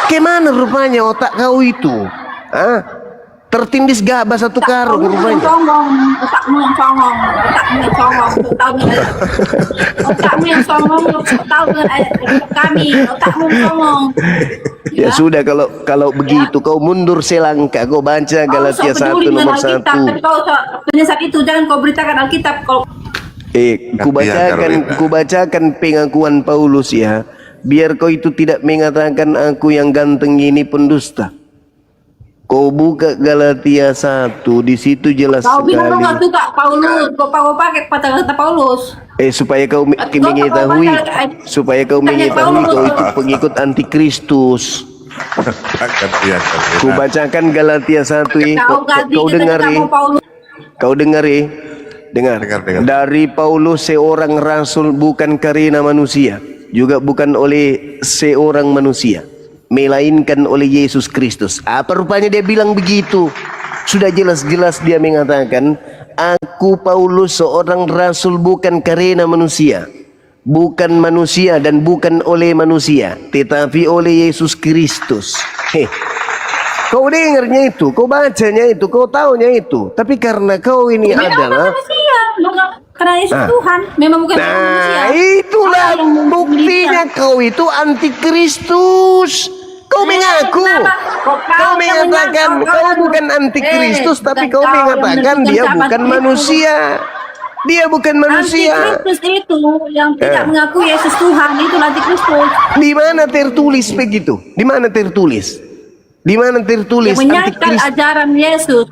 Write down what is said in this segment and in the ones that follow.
Kemana rupanya otak kau itu? Hah? Tertindis gabah satu karung rupanya. Otakmu yang songong, otakmu yang songong, tahu dengan ayat kami, otakmu yang songong. Ya sudah, kalau begitu kau mundur selangkah, kau baca Galatia 1 nomor 1. Tapi kau penyesat itu jangan kau beritakan Alkitab kau. Kubacakan pengakuan Paulus ya, biar kau itu tidak mengatakan aku yang ganteng ini pendusta. Kau buka Galatia 1, di situ jelas sekali. Kau bilang kau suka Paulus, kau pakai kata Paulus. Supaya kau mengetahui, kau itu pengikut antikristus. Ku bacakan Galatia 1, kau dengar. Dari Paulus seorang rasul, bukan karena manusia, juga bukan oleh seorang manusia, melainkan oleh Yesus Kristus. Apa rupanya dia bilang begitu? Sudah jelas-jelas dia mengatakan, aku Paulus seorang rasul bukan karena manusia, bukan manusia dan bukan oleh manusia, tetapi oleh Yesus Kristus. Kau dengarnya itu, kau bacanya itu, kau taunya itu, tapi karena kau ini adalah karena Yesus Tuhan, memang bukan manusia. Itulah buktinya kau itu antikristus. Kau mengaku, kau mengatakan kau bukan antikristus, tapi kau mengatakan dia bukan manusia. Dia bukan manusia. Antikristus itu yang tidak mengaku Yesus Tuhan, itu antikristus. Di mana tertulis begitu? Di mana tertulis? Di mana tertulis menyangkal ajaran Yesus?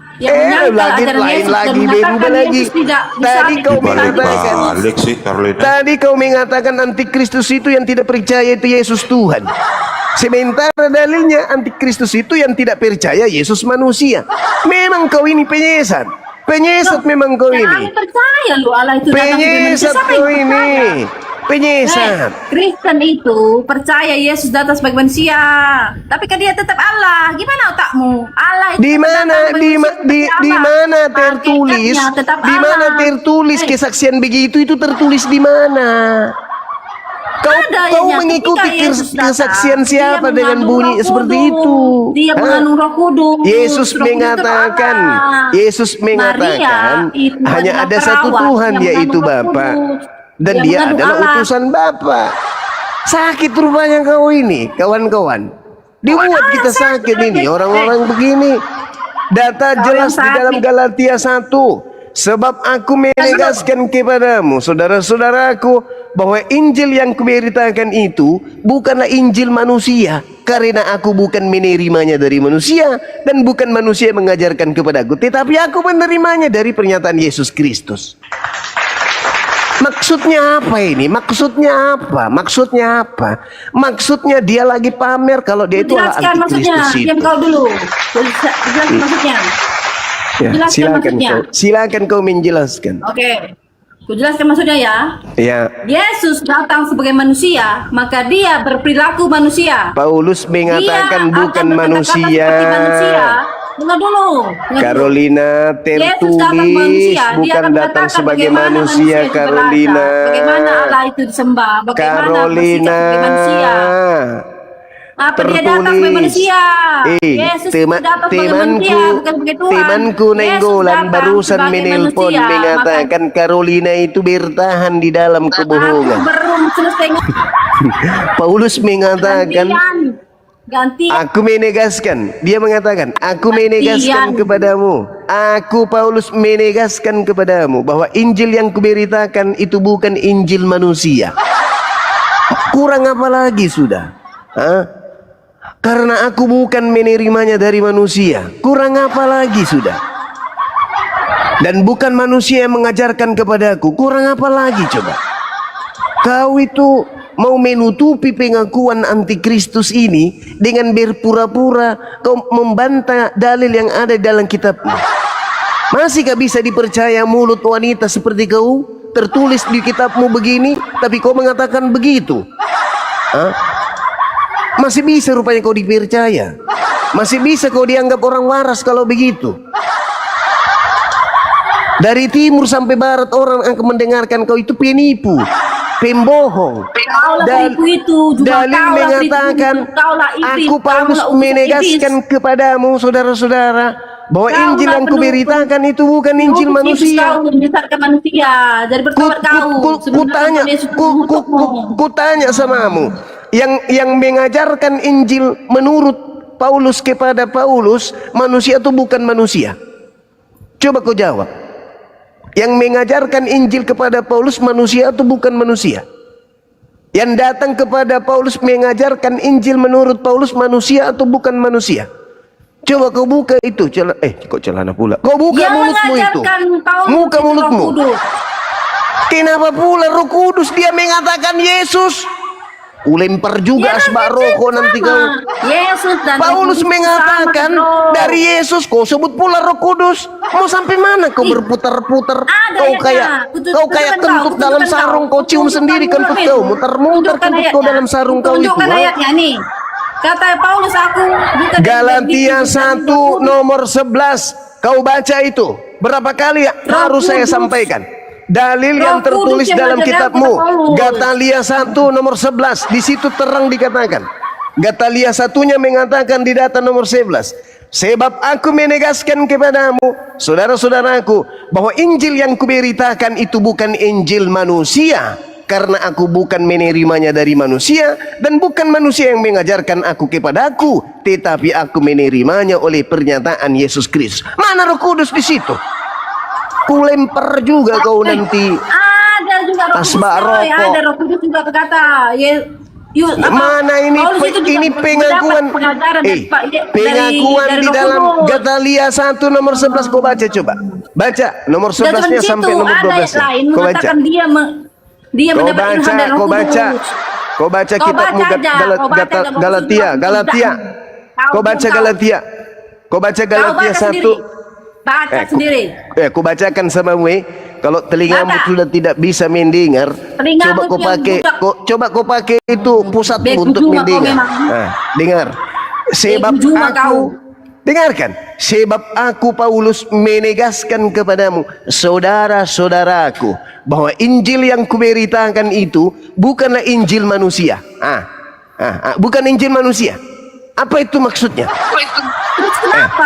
Tadi kau mengatakan antikristus itu yang tidak percaya itu Yesus Tuhan. Sementara dalilnya antikristus itu yang tidak percaya Yesus manusia. Memang kau ini penyesat. Penyesat memang kau ini. Penyesat kau ini. Penyesat. Kristen itu percaya Yesus datang sebagai manusia, tapi kan dia tetap Allah. Gimana otakmu? Allah itu di mana tertulis? Di mana tertulis kesaksian begitu? Itu tertulis di mana? Kau mengikuti kesaksian siapa dengan bunyi seperti itu? Dia mengandung Roh Kudus. Yesus mengatakan hanya ada satu Tuhan, yaitu Bapa. Dan dia adalah utusan Bapa. Sakit rupanya kau ini, kawan-kawan. Dibuat kita sakit ini, orang-orang begini. Data jelas di dalam Galatia 1. Sebab aku menegaskan kepadamu, saudara-saudaraku, bahwa Injil yang kuberitakan itu bukanlah Injil manusia, karena aku bukan menerimanya dari manusia, dan bukan manusia yang mengajarkan kepadaku, tetapi aku menerimanya dari pernyataan Yesus Kristus. Maksudnya apa ini? Maksudnya apa? Maksudnya dia lagi pamer kalau dia itu adalah antikristus itu. Kau dulu. Jelaskan maksudnya. Ya, silakan kau menjelaskan. Oke. Ku jelaskan maksudnya ya. Ya. Yesus datang sebagai manusia, maka dia berperilaku manusia. Paulus mengatakan bukan manusia. Dengar dulu. Carolina tertulis bukan datang sebagai manusia, Carolina. Bagaimana Allah itu disembah? Bagaimana Carolina. Apa dia datang sebagai manusia? Yesus datang sebagai manusia, bukan sebagai Tuhan. Temanku Nenggolan barusan menelpon mengatakan Carolina itu bertahan di dalam kebohongan. Paulus mengatakan aku menegaskan, dia mengatakan, aku menegaskan kepadamu, aku Paulus menegaskan kepadamu bahwa Injil yang kuberitakan itu bukan Injil manusia. Kurang apa lagi sudah? Karena aku bukan menerimanya dari manusia. Kurang apa lagi sudah? Dan bukan manusia yang mengajarkan kepadaku. Kurang apa lagi coba? Kau itu mau menutupi pengakuan antikristus ini dengan berpura-pura kau membantah dalil yang ada dalam kitabmu. Masih gak bisa dipercaya mulut wanita seperti kau? Tertulis di kitabmu begini, tapi kau mengatakan begitu. Masih bisa rupanya kau dipercaya. Masih bisa kau dianggap orang waras kalau begitu. Dari timur sampai barat orang akan mendengarkan kau itu penipu. pembohong. Kaulah Dan penipu itu, juga dalil kaulah mengatakan, penipu itu, kaulah iblis, aku Paulus kaulah utus menegaskan iblis. kepadamu saudara-saudara bahwa Kaulah Injil yang penuh- kuberitakan itu bukan Injil Utus iblis manusia. Kau membesarkan manusia. Jadi bertobat kau. Kutanya, kutanya samamu, yang mengajarkan Injil menurut Paulus kepada Paulus, manusia itu bukan manusia. Coba kau jawab. Yang mengajarkan Injil kepada Paulus, manusia itu bukan manusia. Yang datang kepada Paulus mengajarkan Injil menurut Paulus, manusia atau bukan manusia? Coba kau buka itu, kok celana pula? Kau buka Yang mulutmu itu. mengajarkan Paulus Buka itu Roh mulutmu. Kudus. Kenapa pula Roh Kudus dia mengatakan Yesus? Ulempar juga Ya, asbak nanti rokok nanti sama. kau. Yesus dan Roh Paulus Kudus mengatakan sama, bro. dari Yesus, kau sebut pula Roh Kudus. Mau sampai mana kau berputar-putar? Ada Kau ayatnya. kayak kau kayak Tunjukkan kentut kau, dalam tunjukkan sarung, kau. kau cium sendiri Tunjukkan kentut ayatnya. kau, muter-muter Tunjukkan kentut kau ayatnya. dalam sarung kau itu. Tunjukkan ha? ayatnya nih. Kata Paulus aku bukan Galatia dari 1 nomor 11. Kau baca itu. Berapa kali harus saya Kudus. sampaikan? Dalil Roh yang tertulis Kudus yang dalam mengajarkan kitabmu. Paulus. Galatia 1 nomor 11. Di situ terang dikatakan. Galatia satunya mengatakan di data nomor 11. Sebab aku menegaskan kepadamu, saudara-saudaraku, bahwa Injil yang kuberitakan itu bukan Injil manusia. Karena aku bukan menerimanya dari manusia, dan bukan manusia yang mengajarkan aku kepadaku, tetapi aku menerimanya oleh pernyataan Yesus Kristus. Mana Roh Kudus di situ? Kulempar juga kau nanti. Ada juga Roh Kudus. Asbak coy. rokok. Ada Roh Kudus juga berkata. Mana ini ini pengakuan pengakuan di dalam Galatia 1 nomor 11. Kau baca coba. Baca nomor 11-nya sampai nomor 12. Kau baca. Dia Kau mendapat baca, ilham dari Roh kau baca. Kudus. Kau baca Kau kitabmu baca aja, kau baca aja, Galatia, Kau Galatia. Kau baca kau. Galatia. Kau baca Kau Galatia baca 1. sendiri. Baca sendiri. Aku bacakan sama gue. Kalau telingamu Baca. sudah tidak bisa mendengar, Telingamu coba kau yang pakai, budak. coba kau pakai itu pusatmu Bego untuk juga kau mendengar. memang. Nah, dengar. Sebab Bego juga aku, kau. dengarkan. Sebab aku Paulus menegaskan kepadamu, saudara-saudaraku, bahwa Injil yang kuberitakan itu bukanlah Injil manusia. Bukan Injil manusia. Apa itu maksudnya? Terus kenapa?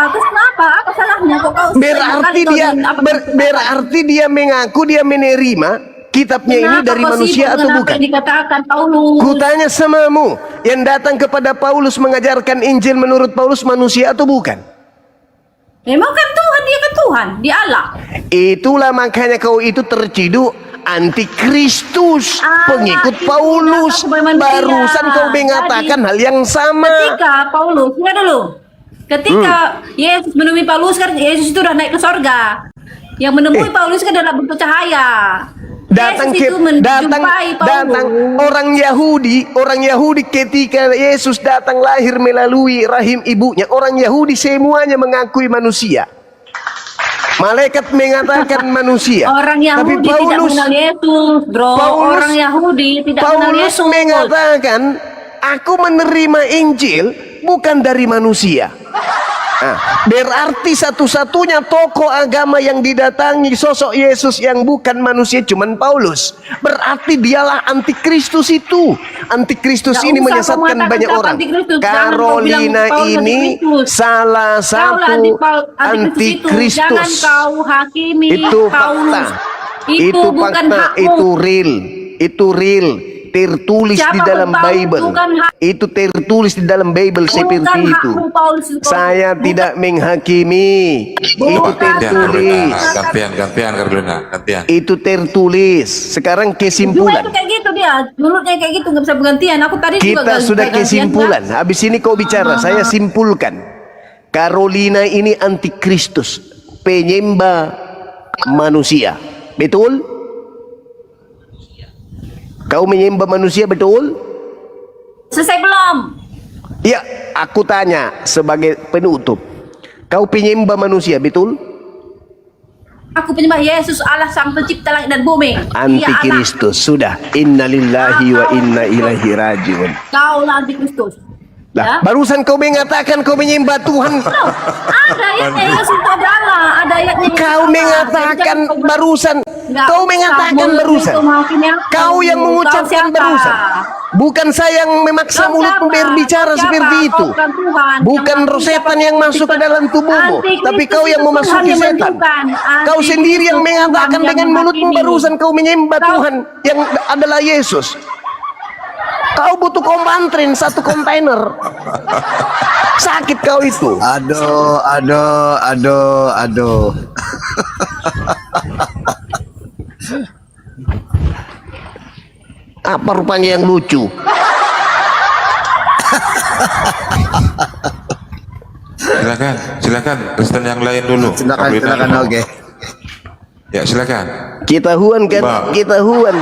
Apa salahnya kok kau? Berarti dia mengaku dia menerima kitabnya ini dari manusia atau bukan? Yang dikatakan Paulus. Kutanya samamu, yang datang kepada Paulus mengajarkan Injil menurut Paulus manusia atau bukan? Memang kan Tuhan, dia kan Tuhan, dia Allah. Itulah makanya kau itu terciduk antikristus, pengikut itu Paulus. datang sebagai manusia. Barusan kau mengatakan hal yang sama. Ketika Paulus, lihat dulu. Ketika Yesus menemui Paulus kan Yesus itu sudah naik ke sorga. Yang menemui Paulus kan dalam bentuk cahaya. Datang Yesus itu menjumpai Paulus. orang Yahudi ketika Yesus datang lahir melalui rahim ibunya, orang Yahudi semuanya mengakui manusia. Malaikat mengatakan manusia. Orang Yahudi Tapi tidak mengenal Yesus, bro. Orang Yahudi tidak mengenal Paulus Yesus. mengatakan, aku menerima Injil bukan dari manusia. Berarti satu-satunya tokoh agama yang didatangi sosok Yesus yang bukan manusia cuman Paulus. Berarti dialah antikristus itu. Antikristus ini menyesatkan banyak orang. Carolina ini salah satu antikristus. Jangan kau hakimi Itu Paulus. fakta. Itu bukan fakta. hakmu. Itu real. Tertulis Siapa di dalam bertahu Bible. bukan hak- Itu tertulis di dalam Bible seperti Bukan itu. hakmu, Paulus. Saya tidak menghakimi. Itu tertulis. Gantian Carolina. Itu tertulis. Sekarang Juga kesimpulan. itu kayak gitu dia. Mulutnya kayak gitu nggak bisa bergantian. Aku tadi juga Kita nggak sudah bisa gantian, kesimpulan. Habis ini kau bicara, saya simpulkan. Carolina ini antikristus, penyembah manusia. Betul? Kau menyembah manusia, betul? Selesai belum? Ya, aku tanya sebagai penutup. Kau penyembah manusia, betul? Aku penyembah Yesus Allah sang pencipta langit dan bumi. Dia Allah. Antikristus. Sudah. Innalillahi wa inna ilaihi rajiun. Kaulah antikristus. Lah, Ya. barusan kau mengatakan kau menyembah Tuhan. Ada ayatnya Yesus adalah, ada ayatnya Yesus Kau Allah. mengatakan Jadi jangan barusan. Nggak Kau usah mengatakan mulut barusan. itu makinnya Kau yang Kau mengucapkan siapa? barusan. Bukan saya yang memaksa Kau mulutmu siapa? berbicara Kau siapa? seperti Kau itu. bukan Tuhan. Bukan Yang roh setan menentukan yang masuk ke dalam tubuhmu, Antikristus tapi kau yang itu memasuki Tuhan yang setan. menentukan. Kau sendiri yang Antikristus mengatakan Tuhan dengan yang mulutmu menghakimi. barusan kau menyembah Kau- Tuhan yang adalah Yesus. Kau butuh kompantrin satu kontainer. Sakit kau itu. Aduh, aduh, aduh, aduh. Apa rupanya yang lucu? Silakan, silakan. Kristen yang lain dulu. Silakan, Carolina silakan, dulu. oke. Ya, silakan. Ketahuan kan? Bang. Ketahuan.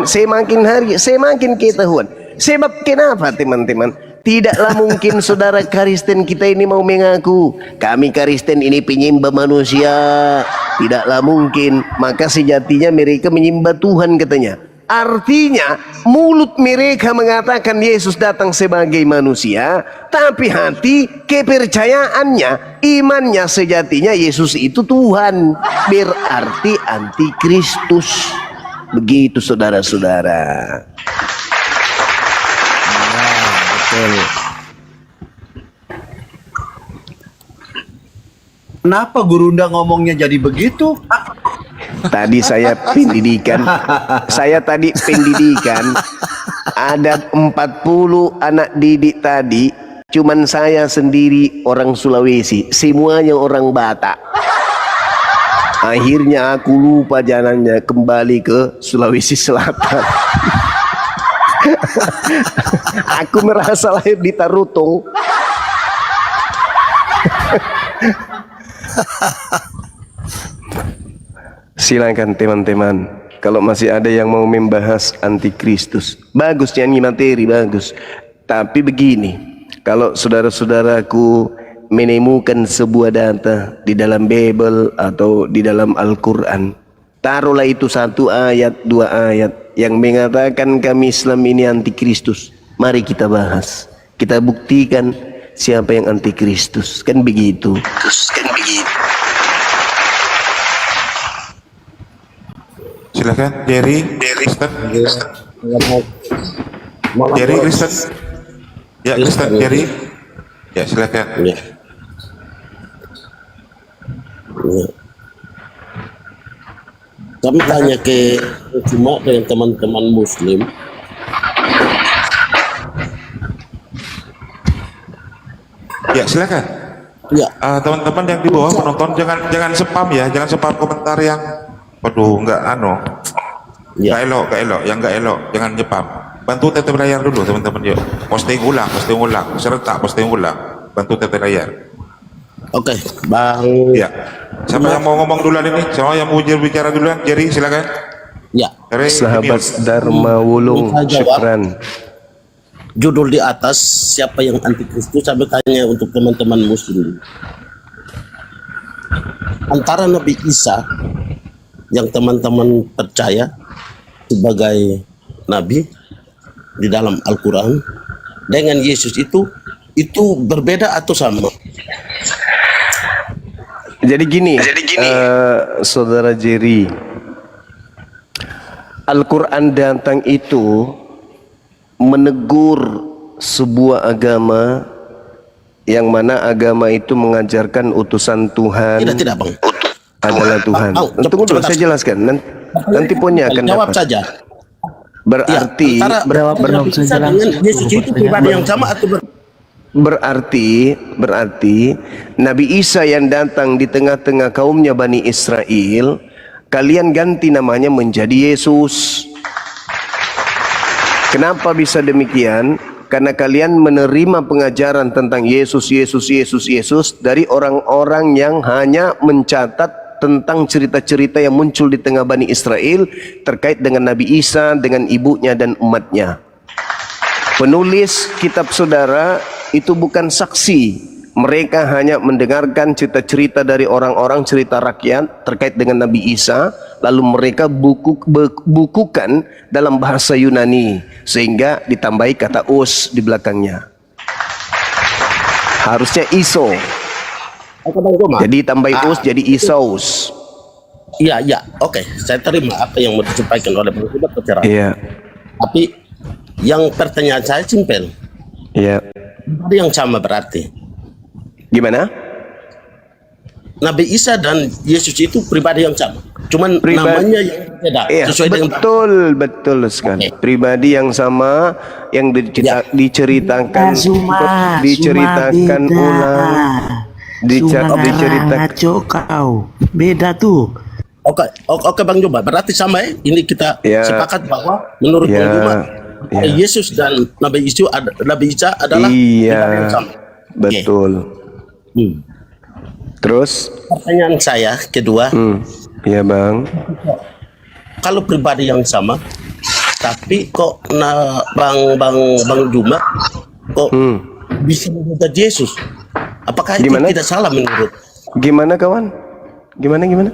Semakin hari semakin ketahuan. Sebab kenapa teman-teman? Tidaklah mungkin saudara Kristen kita ini mau mengaku kami Kristen ini penyembah manusia. Tidaklah mungkin. Maka sejatinya mereka menyembah Tuhan katanya. Artinya mulut mereka mengatakan Yesus datang sebagai manusia, tapi hati kepercayaannya, imannya sejatinya Yesus itu Tuhan. Berarti antikristus. Begitu saudara-saudara. Betul. Kenapa Gurunda ngomongnya jadi begitu? Tadi saya pendidikan. Saya tadi pendidikan. Ada 40 anak didik tadi. Cuman saya sendiri orang Sulawesi. Semuanya orang Batak. Akhirnya aku lupa jalannya kembali ke Sulawesi Selatan. Aku merasa lahir di Tarutung. Silakan teman-teman, kalau masih ada yang mau membahas antikristus, bagus nyanyi materi, bagus. Tapi begini, kalau saudara-saudaraku menemukan sebuah data di dalam Bible atau di dalam Al-Quran, taruhlah itu satu ayat, dua ayat yang mengatakan kami Islam ini antikristus. Mari kita bahas, kita buktikan siapa yang antikristus. Kan begitu. Silakan, Jerry. Kristen. Jerry, Kristen. Ya, Kristen, Jerry. Ya, silakan. Ya. Ya. Kami tanya ke cuma dengan teman-teman Muslim, Ya, silakan. ya, Teman-teman yang di bawah penonton jangan spam ya, jangan spam komentar yang waduh nggak ya, nggak elok, yang nggak elok jangan spam. Bantu tete layar dulu teman-teman yuk. Posting ulang, serentak posting ulang. Bantu tete layar. oke, Bang, Ya. Siapa yang mau ngomong duluan ini? Siapa yang mau bicara duluan? Jerry silakan. ya. Jerry, Sahabat dimute. Dharma Wulung, Bisa jawab. syukran. Judul di atas siapa yang antikristus, saya bertanya untuk teman-teman Muslim. Antara Nabi Isa yang teman-teman percaya sebagai Nabi di dalam Al-Quran dengan Yesus itu berbeda atau sama? Jadi gini, saudara Jerry, Al-Quran datang itu menegur sebuah agama yang mana agama itu mengajarkan utusan Tuhan Tidak, Bang. adalah Tuhan. Tunggu dulu, saya jelaskan. Nanti poinnya akan Jawab dapat. saja. Berarti, Ya, antara Nabi Isa dengan Yesus itu pribadi yang sama atau berarti Nabi Isa yang datang di tengah-tengah kaumnya Bani Israel, kalian ganti namanya menjadi Yesus. Kenapa bisa demikian? Karena kalian menerima pengajaran tentang Yesus dari orang-orang yang hanya mencatat tentang cerita-cerita yang muncul di tengah Bani Israel terkait dengan Nabi Isa, dengan ibunya dan umatnya. Penulis kitab saudara itu bukan saksi, Mereka hanya mendengarkan cerita-cerita dari orang-orang, cerita rakyat terkait dengan Nabi Isa, lalu mereka bukukan dalam bahasa Yunani, sehingga ditambahi kata os di belakangnya. Harusnya iso, Oke Bang Juma. jadi tambahi os jadi isos. Iya, iya. Oke, saya terima apa yang mau disampaikan oleh Bang Juma tercerah. Iya, Tapi yang pertanyaan saya simpel. iya. Ada yang sama berarti. Gimana? Nabi Isa dan Yesus itu pribadi yang sama. Cuman Pribadi. namanya yang beda. Iya, Sesuai dengan betul sekali. Oke. Pribadi yang sama yang diceritakan diceritakan beda. ulang. Diceritakan. Ngaco kau. Beda tuh. Oke Bang Juma, berarti sama ya. Ini kita Ya. sepakat bahwa menurut Ya. Bang Juma Ya. Yesus dan Nabi Isa adalah Iya, pribadi yang sama. betul. Terus, Pertanyaan saya kedua, iya bang. kalau pribadi yang sama, tapi kok Bang Juma kok bisa menggugat Yesus? Apakah itu Gimana? tidak salah menurut? Gimana kawan? Gimana? Gimana?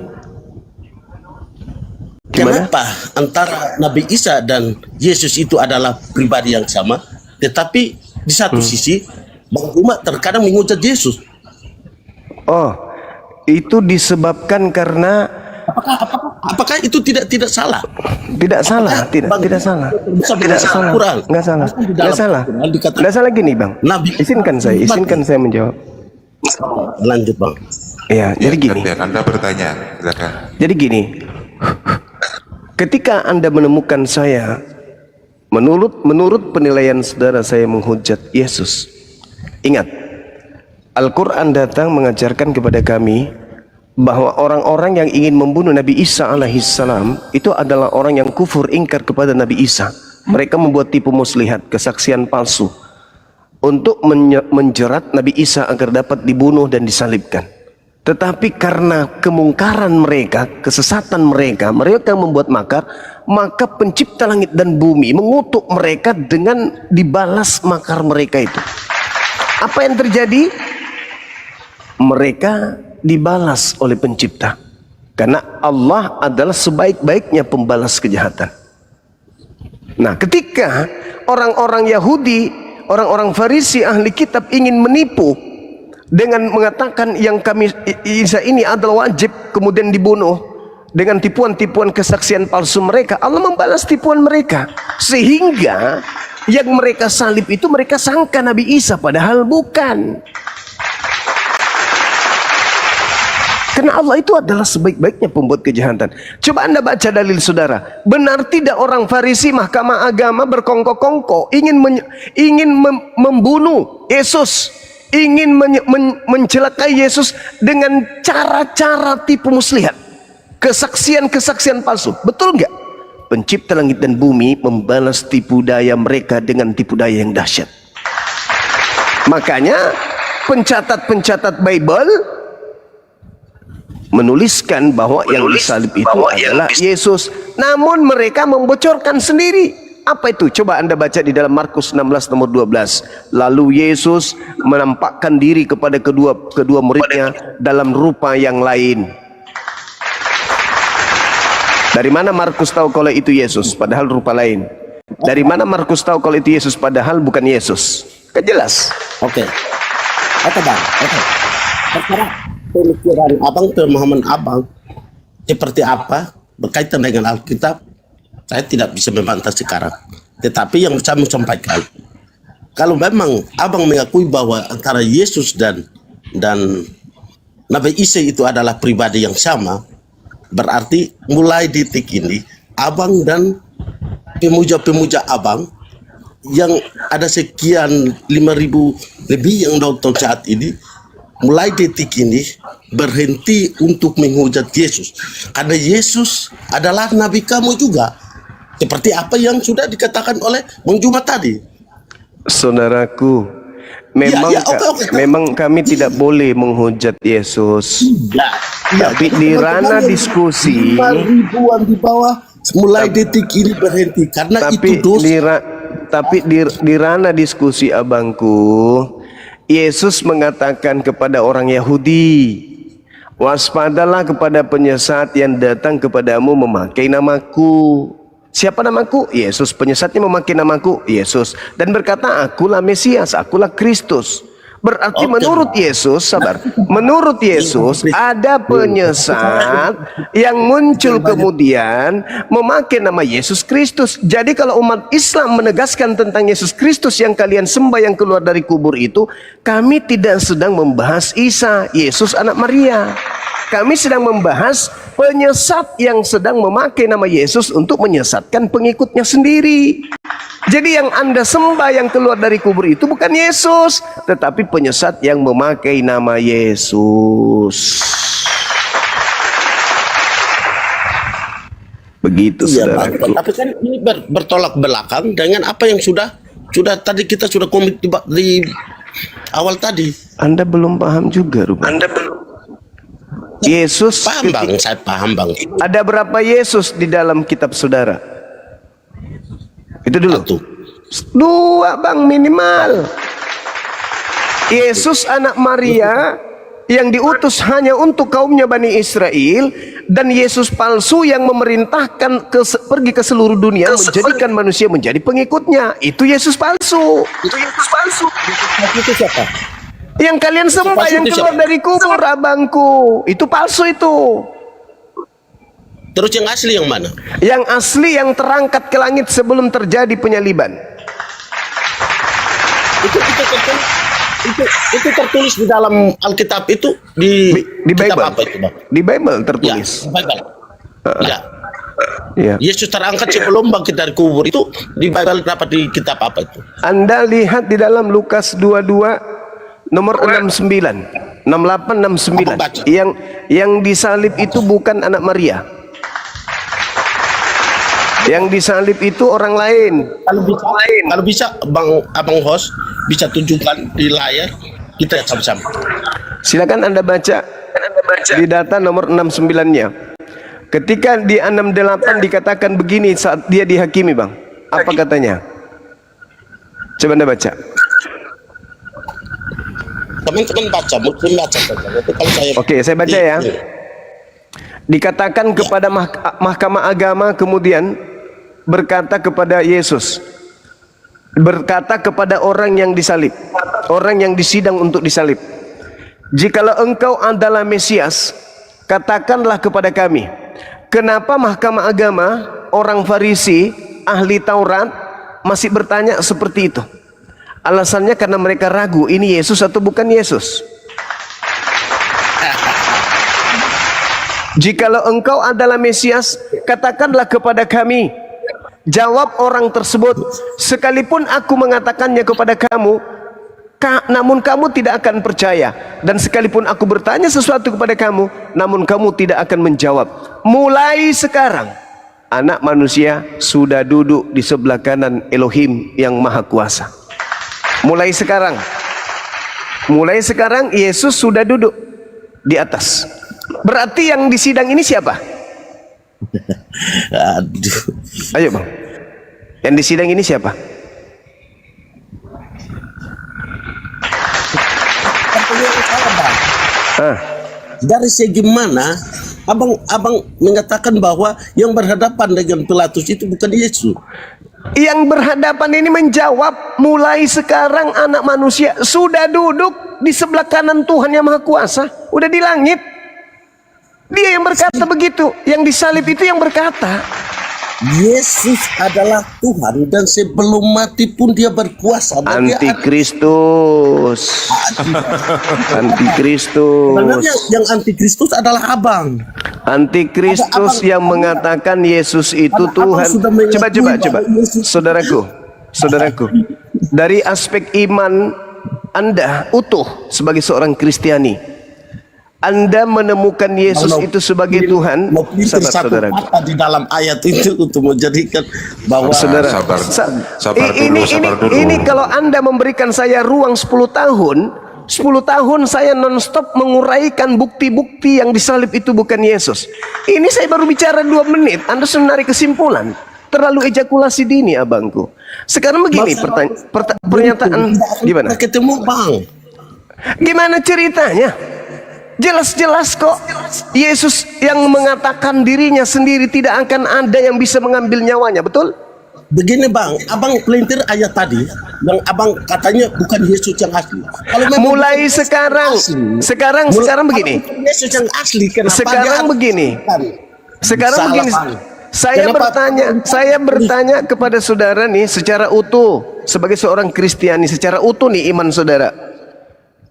Kenapa antara Nabi Isa dan Yesus itu adalah pribadi yang sama, tetapi di satu sisi Bang Juma terkadang menghujat Yesus? Oh, itu disebabkan karena Apakah itu tidak salah? tidak salah, tidak salah, tidak salah, nggak salah, nggak salah gini bang. Nabi, Izinkan saya menjawab. lanjut Bang. Ya, jadi gini. Gantian, Anda bertanya, silakan. Jadi gini, ketika Anda menemukan saya, menurut penilaian saudara saya menghujat Yesus, ingat, Al-Quran datang mengajarkan kepada kami bahwa orang-orang yang ingin membunuh Nabi Isa alaihissalam itu adalah orang yang kufur ingkar kepada Nabi Isa. Mereka membuat tipu muslihat, kesaksian palsu untuk menjerat Nabi Isa agar dapat dibunuh dan disalibkan. Tetapi karena kemungkaran mereka, kesesatan mereka membuat makar, maka pencipta langit dan bumi mengutuk mereka dengan dibalas makar mereka itu. Apa yang terjadi? Mereka dibalas oleh pencipta. Karena Allah adalah sebaik-baiknya pembalas kejahatan. Nah, ketika orang-orang Yahudi, orang-orang Farisi, ahli kitab ingin menipu dengan mengatakan yang kami Isa ini adalah wajib kemudian dibunuh dengan tipuan-tipuan kesaksian palsu mereka, Allah membalas tipuan mereka sehingga yang mereka salib itu mereka sangka Nabi Isa padahal bukan. Karena Allah itu adalah sebaik-baiknya pembuat kejahatan. Coba Anda baca dalil saudara. Benar tidak orang Farisi mahkamah agama berkongkok-kongkok ingin membunuh Yesus, ingin mencelakai Yesus dengan cara-cara tipu muslihat, kesaksian-kesaksian palsu. Betul nggak? Pencipta langit dan bumi membalas tipu daya mereka dengan tipu daya yang dahsyat. Makanya pencatat-pencatat Bible menuliskan bahwa yang disalib itu adalah Yesus. Namun mereka membocorkan sendiri. Apa itu? Coba Anda baca di dalam Markus 16 nomor 12. Lalu Yesus menampakkan diri kepada kedua muridnya dalam rupa yang lain. Dari mana Markus tahu kalau itu Yesus padahal rupa lain? Dari mana Markus tahu kalau itu Yesus padahal bukan Yesus? Kan jelas. Oke Bang. Oke. Sekarang pemikiran Abang, pemahaman Abang seperti apa berkaitan dengan Alkitab, saya tidak bisa membantah sekarang. Tetapi yang saya mau sampaikan, kalau memang Abang mengakui bahwa antara Yesus dan Nabi Isa itu adalah pribadi yang sama, berarti mulai detik ini Abang dan pemuja-pemuja Abang yang ada sekian 5.000 lebih yang nonton saat ini, mulai detik ini berhenti untuk menghujat Yesus, karena Yesus adalah nabi kamu juga, seperti apa yang sudah dikatakan oleh Bang Juma tadi. Saudaraku, memang kami tidak boleh menghujat Yesus. Tapi di ranah diskusi, 5.000-an di bawah mulai detik ini berhenti karena itu dosa. Tapi di ranah diskusi abangku, Yesus mengatakan kepada orang Yahudi, waspadalah kepada penyesat yang datang kepadamu memakai namaku. Siapa namaku? Yesus. Penyesatnya memakai namaku, Yesus, dan berkata, akulah Mesias, akulah Kristus. Berarti menurut Yesus, sabar, menurut Yesus ada penyesat yang muncul kemudian memakai nama Yesus Kristus. Jadi kalau umat Islam menegaskan tentang Yesus Kristus yang kalian sembah yang keluar dari kubur itu, kami tidak sedang membahas Isa, Yesus anak Maria. Kami sedang membahas penyesat yang sedang memakai nama Yesus untuk menyesatkan pengikutnya sendiri. Jadi yang Anda sembah yang keluar dari kubur itu bukan Yesus, tetapi penyesat yang memakai nama Yesus. Begitu, Iya, saudaraku. tapi kan ini bertolak belakang dengan apa yang sudah tadi kita sudah komit di awal tadi. Anda belum paham juga, rupanya. Yesus, Paham bang, saya paham bang. ada berapa Yesus di dalam kitab saudara? Itu dulu. Satu. 2 bang minimal. Yesus anak Maria yang diutus hanya untuk kaumnya Bani Israel, dan Yesus palsu yang memerintahkan pergi ke seluruh dunia menjadikan manusia menjadi pengikutnya. Itu Yesus palsu. Itu siapa? Yang kalian sembah yang keluar dari kubur, abangku, itu palsu itu. Terus yang asli yang mana? Yang asli yang terangkat ke langit sebelum terjadi penyaliban. Itu tertulis di dalam Alkitab itu di kitab Bible. apa itu bang? Di Bible Ya, tertulis. Bible. Ya. Ya. Yesus terangkat sebelum bangkit dari kubur itu di Bible dapat di kitab apa itu? Anda lihat di dalam Lukas 22 nomor 69, 68, 69. Baca. Yang disalib itu bukan anak Maria. Yang disalib itu orang lain. Kalau bisa abang host bisa tunjukkan di layar kita sama-sama. Silakan Anda baca di data nomor 69-nya. Ketika di 68 dikatakan begini saat dia dihakimi, bang. Apa katanya? Coba Anda baca. Teman-teman baca, mungkin baca saja. Nanti kalau saya Oke, saya baca ya. Dikatakan kepada mahkamah agama kemudian berkata kepada Yesus, berkata kepada orang yang disalib, orang yang disidang untuk disalib, jikalau engkau adalah Mesias, katakanlah kepada kami. Kenapa mahkamah agama, orang Farisi, ahli Taurat masih bertanya seperti itu? Alasannya karena mereka ragu, ini Yesus atau bukan Yesus. Jikalau engkau adalah Mesias, katakanlah kepada kami. Jawab orang tersebut, sekalipun aku mengatakannya kepada kamu, namun kamu tidak akan percaya. Dan sekalipun aku bertanya sesuatu kepada kamu, namun kamu tidak akan menjawab. Mulai sekarang, Anak Manusia sudah duduk di sebelah kanan Elohim yang Maha Kuasa. Mulai sekarang Yesus sudah duduk di atas. Berarti yang disidang ini siapa? aduh. Ayo bang, yang disidang ini siapa? Dari segi mana abang mengatakan bahwa yang berhadapan dengan Pilatus itu bukan Yesus? Yang berhadapan ini menjawab, mulai sekarang Anak Manusia sudah duduk di sebelah kanan Tuhan yang Maha Kuasa, udah di langit. Dia yang berkata begitu, yang disalib itu yang berkata. Yesus adalah Tuhan dan sebelum mati pun dia berkuasa. Dan Antikristus. Antikristus. sebenarnya yang antikristus adalah abang. Antikristus yang mengatakan Yesus itu Tuhan. Coba, saudaraku, dari aspek iman Anda utuh sebagai seorang Kristiani, Anda menemukan Yesus itu sebagai Tuhan. Sabar, saudaraku. Di dalam ayat itu untuk menjadikan bahwa Saudara, Sabar dulu. ini kalau Anda memberikan saya ruang 10 tahun saya nonstop menguraikan bukti-bukti yang disalib itu bukan Yesus. Ini saya baru bicara 2 menit, Anda sudah menarik kesimpulan. Terlalu ejakulasi dini, abangku. Sekarang begini, pernyataan gimana? ketemu bang. Gimana ceritanya? Jelas-jelas kok Yesus yang mengatakan dirinya sendiri tidak akan ada yang bisa mengambil nyawanya, betul? Begini bang, abang pelintir ayat tadi yang abang katanya bukan Yesus yang asli. Kalau memang Mulai bukan Yesus sekarang, yang asli, sekarang kalau begini. bukan Yesus yang asli, kenapa Sekarang dia harus begini. dikatakan? Sekarang Salah, begini, Bang. saya bertanya kepada saudara nih secara utuh sebagai seorang Kristiani, secara utuh nih iman saudara.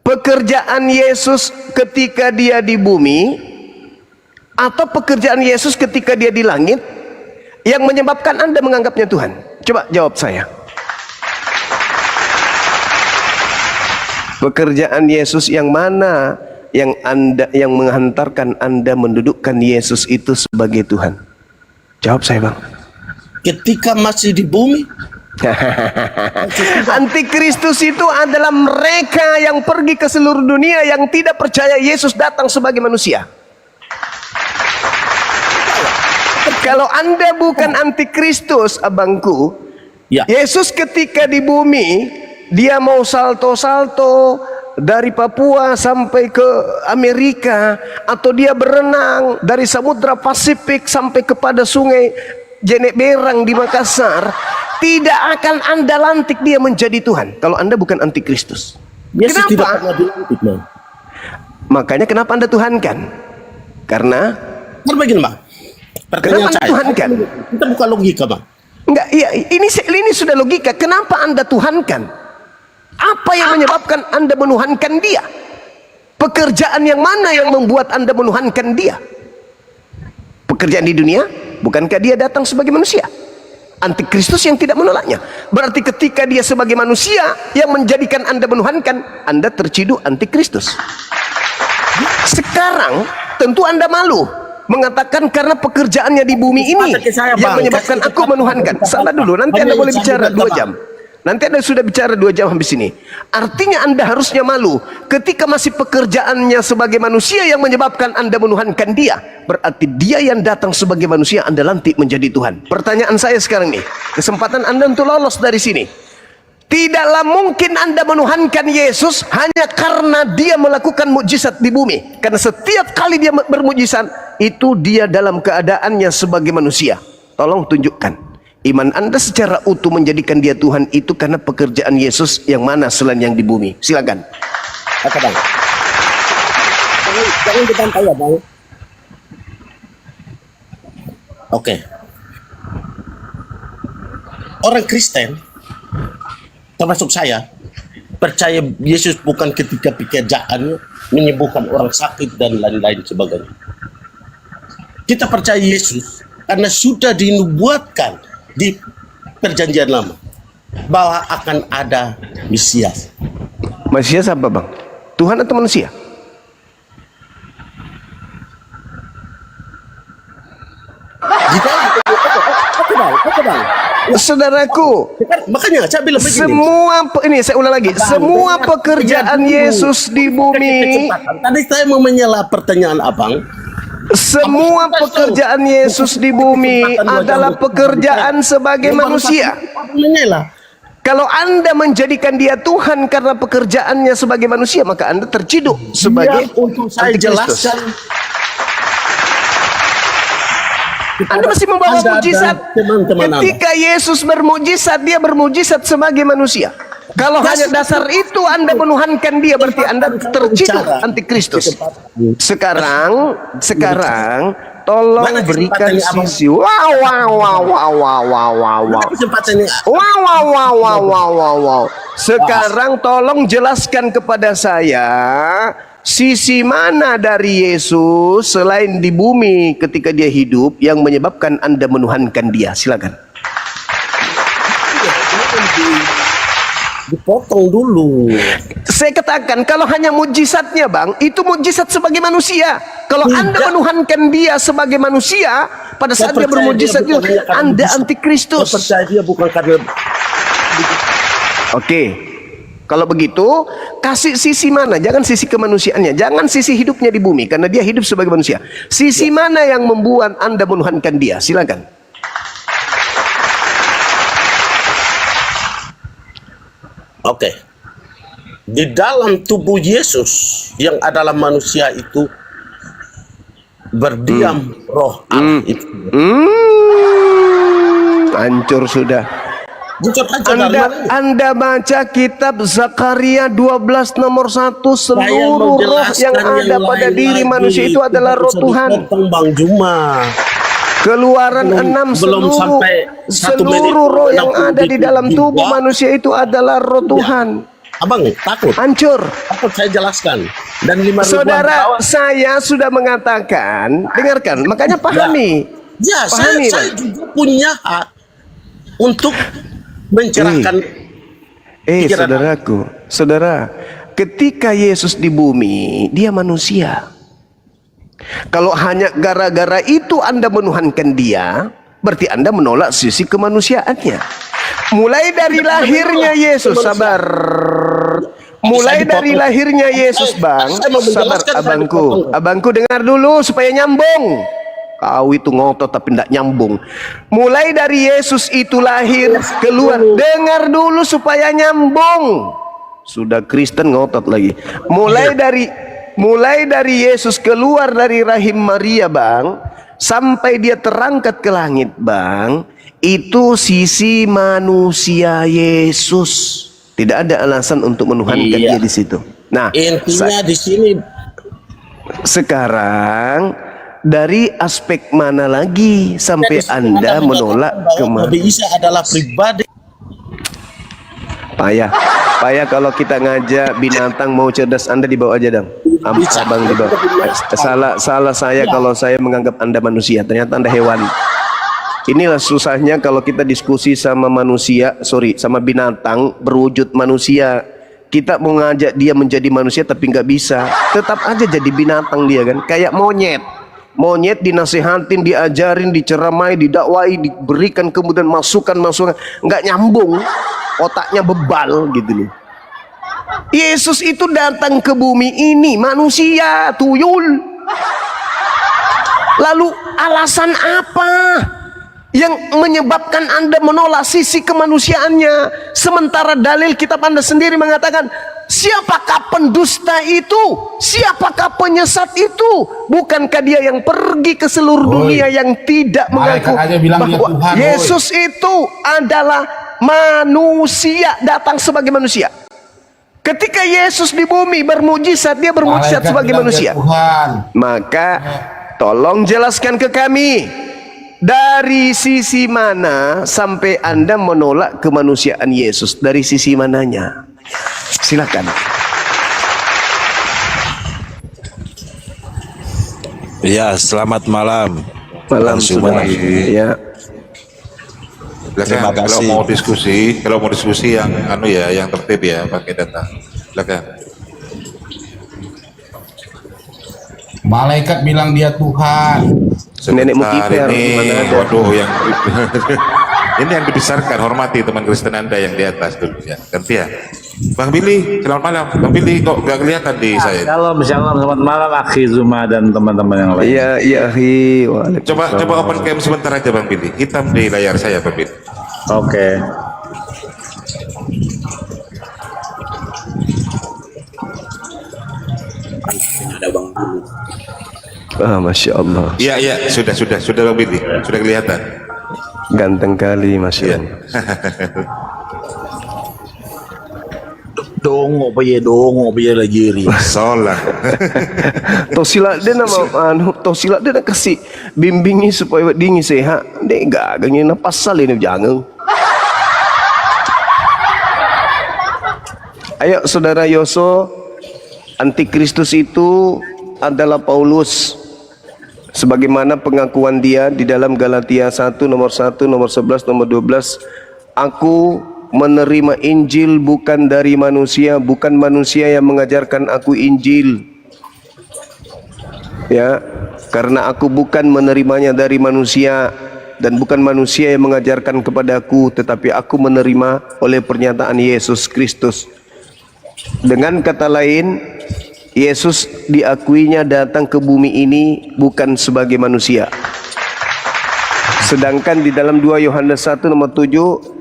Pekerjaan Yesus ketika dia di bumi atau pekerjaan Yesus ketika dia di langit yang menyebabkan Anda menganggapnya Tuhan? Coba jawab saya. Pekerjaan Yesus yang mana yang menghantarkan Anda mendudukkan Yesus itu sebagai Tuhan? Jawab saya, Bang. Ketika masih di bumi, Antikristus itu adalah mereka yang pergi ke seluruh dunia yang tidak percaya Yesus datang sebagai manusia. Kalau Anda bukan antikristus, abangku, ya. Yesus ketika di bumi, dia mau salto-salto dari Papua sampai ke Amerika, atau dia berenang dari Samudra Pasifik sampai kepada sungai Jeneberang di Makassar, tidak akan Anda lantik dia menjadi Tuhan kalau Anda bukan antikristus. Yesus tidak Kenapa? pernah dilantik, Bang. Makanya kenapa Anda tuhankan? Karena Begini bang, pertanyaan Kenapa saya, dituhankan? kita bukan logika bang. enggak, iya, ini sudah logika. Kenapa Anda tuhankan? Apa yang menyebabkan Anda menuhankan dia? Pekerjaan yang mana yang membuat Anda menuhankan dia? Pekerjaan di dunia? Bukankah dia datang sebagai manusia? Antikristus yang tidak menolaknya. Berarti ketika dia sebagai manusia yang menjadikan Anda menuhankan, Anda terciduk antikristus. Sekarang tentu Anda malu mengatakan karena pekerjaannya di bumi ini yang menyebabkan aku menuhankan. Sabar dulu, nanti Anda boleh bicara 2 jam. Nanti Anda sudah bicara 2 jam habis ini. Artinya Anda harusnya malu ketika masih pekerjaannya sebagai manusia yang menyebabkan Anda menuhankan dia. Berarti dia yang datang sebagai manusia Anda lantik menjadi Tuhan. Pertanyaan saya sekarang nih, kesempatan Anda untuk lolos dari sini. Tidaklah mungkin Anda menuhankan Yesus hanya karena dia melakukan mukjizat di bumi. Karena setiap kali dia bermukjizat, itu dia dalam keadaannya sebagai manusia. Tolong tunjukkan. Iman Anda secara utuh menjadikan dia Tuhan itu karena pekerjaan Yesus yang mana selain yang di bumi. Silakan. Apa bang? Jangan dibantah ya bang. Oke. Orang Kristen, termasuk saya, percaya Yesus bukan ketika pekerjaannya menyembuhkan orang sakit dan lain-lain sebagainya. Kita percaya Yesus karena sudah dinubuatkan di perjanjian lama bahwa akan ada Mesias. Mesias apa bang? Tuhan atau manusia? Saudaraku, Makanya saya bilang begini. ini saya ulang lagi, semua pekerjaan Yesus di bumi, Tadi saya mau menyela pertanyaan abang. semua pekerjaan Yesus di bumi adalah pekerjaan sebagai manusia. Menyela. Kalau Anda menjadikan dia Tuhan karena pekerjaannya sebagai manusia, maka Anda terciduk sebagai Untuk saya antikristus. jelaskan. Anda masih membawa Anda mujizat. dan teman-teman Anda. Ketika Yesus bermujizat, dia bermujizat sebagai manusia. Kalau hanya dasar itu Anda menuhankan dia, berarti Anda terciduk antikristus. Sekarang tolong berikan sisi. Wow. Kesempatan ini Wow. Sekarang tolong jelaskan kepada saya sisi mana dari Yesus selain di bumi ketika dia hidup yang menyebabkan Anda menuhankan dia. Silakan. dipotong dulu. Saya katakan kalau hanya mujizatnya bang, itu mujizat sebagai manusia. Kalau Tidak. Anda menuhankan dia sebagai manusia, pada saat dia bermujizat itu, Anda antikristus. Saya percaya dia bukan karena Oke. Kalau begitu, kasih sisi mana? Jangan sisi kemanusiaannya, jangan sisi hidupnya di bumi, karena dia hidup sebagai manusia. Sisi mana yang membuat Anda menuhankan dia? Silakan. Oke. di dalam tubuh Yesus yang adalah manusia itu berdiam roh Allah itu. Hancur sudah. Bukan aja dari mana? Anda baca kitab Zakaria 12 nomor 1, Saya seluruh roh yang menjelaskan ada pada lain diri lagi. manusia itu adalah roh Bisa Tuhan. dipotong, Bang Juma. Keluaran 6 belum sampai 1 menit, seluruh roh yang 60 ada di dalam detik tubuh juga. manusia itu adalah roh Tuhan. Abang takut? Hancur. Takut saya jelaskan. Dan 5 ribuan Saudara, kawan. saya sudah mengatakan, dengarkan, makanya pahami. Ya, Pahami, saya Bang. juga punya hak untuk mencerahkan pikiran. Saudaraku, saudara, ketika Yesus di bumi, dia manusia. Kalau hanya gara-gara itu Anda menuhankan dia, berarti Anda menolak sisi kemanusiaannya. Mulai dari lahirnya Yesus, sabar. Mulai dari lahirnya Yesus, Bang. Sabar, abangku dengar dulu supaya nyambung. Kau itu ngotot tapi tidak nyambung. Mulai dari Yesus itu lahir, keluar. Dengar dulu supaya nyambung. Sudah Kristen ngotot lagi. Mulai dari Yesus keluar dari rahim Maria, Bang, sampai dia terangkat ke langit, Bang, itu sisi manusia Yesus. Tidak ada alasan untuk menuhankan dia di situ. Nah, Intinya di sini sekarang dari aspek mana lagi sampai Anda menolak Nabi Isa adalah pribadi. Payah kalau kita ngajak binatang mau cerdas, Anda dibawa aja dong. Abang dibawa. Salah saya kalau saya menganggap Anda manusia, ternyata Anda hewan. Inilah susahnya kalau kita diskusi sama manusia, sama binatang berwujud manusia. Kita mau ngajak dia menjadi manusia tapi nggak bisa. Tetap aja jadi binatang dia kan, kayak monyet. Monyet dinasihatin, diajarin, diceramai, didakwai, diberikan kemudian masukan, nggak nyambung, otaknya bebal gitu loh. Yesus itu datang ke bumi ini manusia, tuyul. Lalu alasan apa yang menyebabkan Anda menolak sisi kemanusiaannya? Sementara dalil kitab Anda sendiri mengatakan, siapakah pendusta itu? Siapakah penyesat itu? Bukankah dia yang pergi ke seluruh dunia yang tidak mengaku bahwa Yesus itu adalah manusia, datang sebagai manusia? Ketika Yesus di bumi bermujizat, dia bermujizat sebagai manusia. Maka tolong jelaskan ke kami, dari sisi mana sampai Anda menolak kemanusiaan Yesus? Dari sisi mananya? Silakan. Ya, selamat malam. Malam sudah. Ya. Terima Kalau kasih. mau diskusi yang yang tertib ya, pakai data. Silakan. Malaikat bilang dia Tuhan. Nenek Mukifer, ini, mana ada? waduh, yang ini yang dibesarkan, hormati teman Kristen Anda yang di atas dulu ya. Ganti ya. Bang Billy, selamat malam. Bang Billy kok nggak kelihatan di saya? Shalom, selamat malam Akhi Zuma dan teman-teman yang lain. Iya, iya, akhi. Waalaikumsalam. Coba open cam sebentar aja Bang Billy. Hitam di layar saya Bang Billy. Oke. Masya Allah. Iya, sudah Bang Billy, sudah kelihatan. Ganteng kali, Masya Iya. Allah. Dongo pa lagi ri. Solah. Tosila dia nama tosila dia nak kasih bimbingi supaya dingin sehat. Dia gagangnya na pasal ini jangan. Ayo saudara Yoso, antikristus itu adalah Paulus. Sebagaimana pengakuan dia di dalam Galatia 1 nomor 11 nomor 12, aku menerima Injil bukan dari manusia, bukan manusia yang mengajarkan aku Injil. Ya, karena aku bukan menerimanya dari manusia dan bukan manusia yang mengajarkan kepadaku, tetapi aku menerima oleh pernyataan Yesus Kristus. Dengan kata lain, Yesus diakuinya datang ke bumi ini bukan sebagai manusia. Sedangkan di dalam 2 Yohanes 1 nomor 7,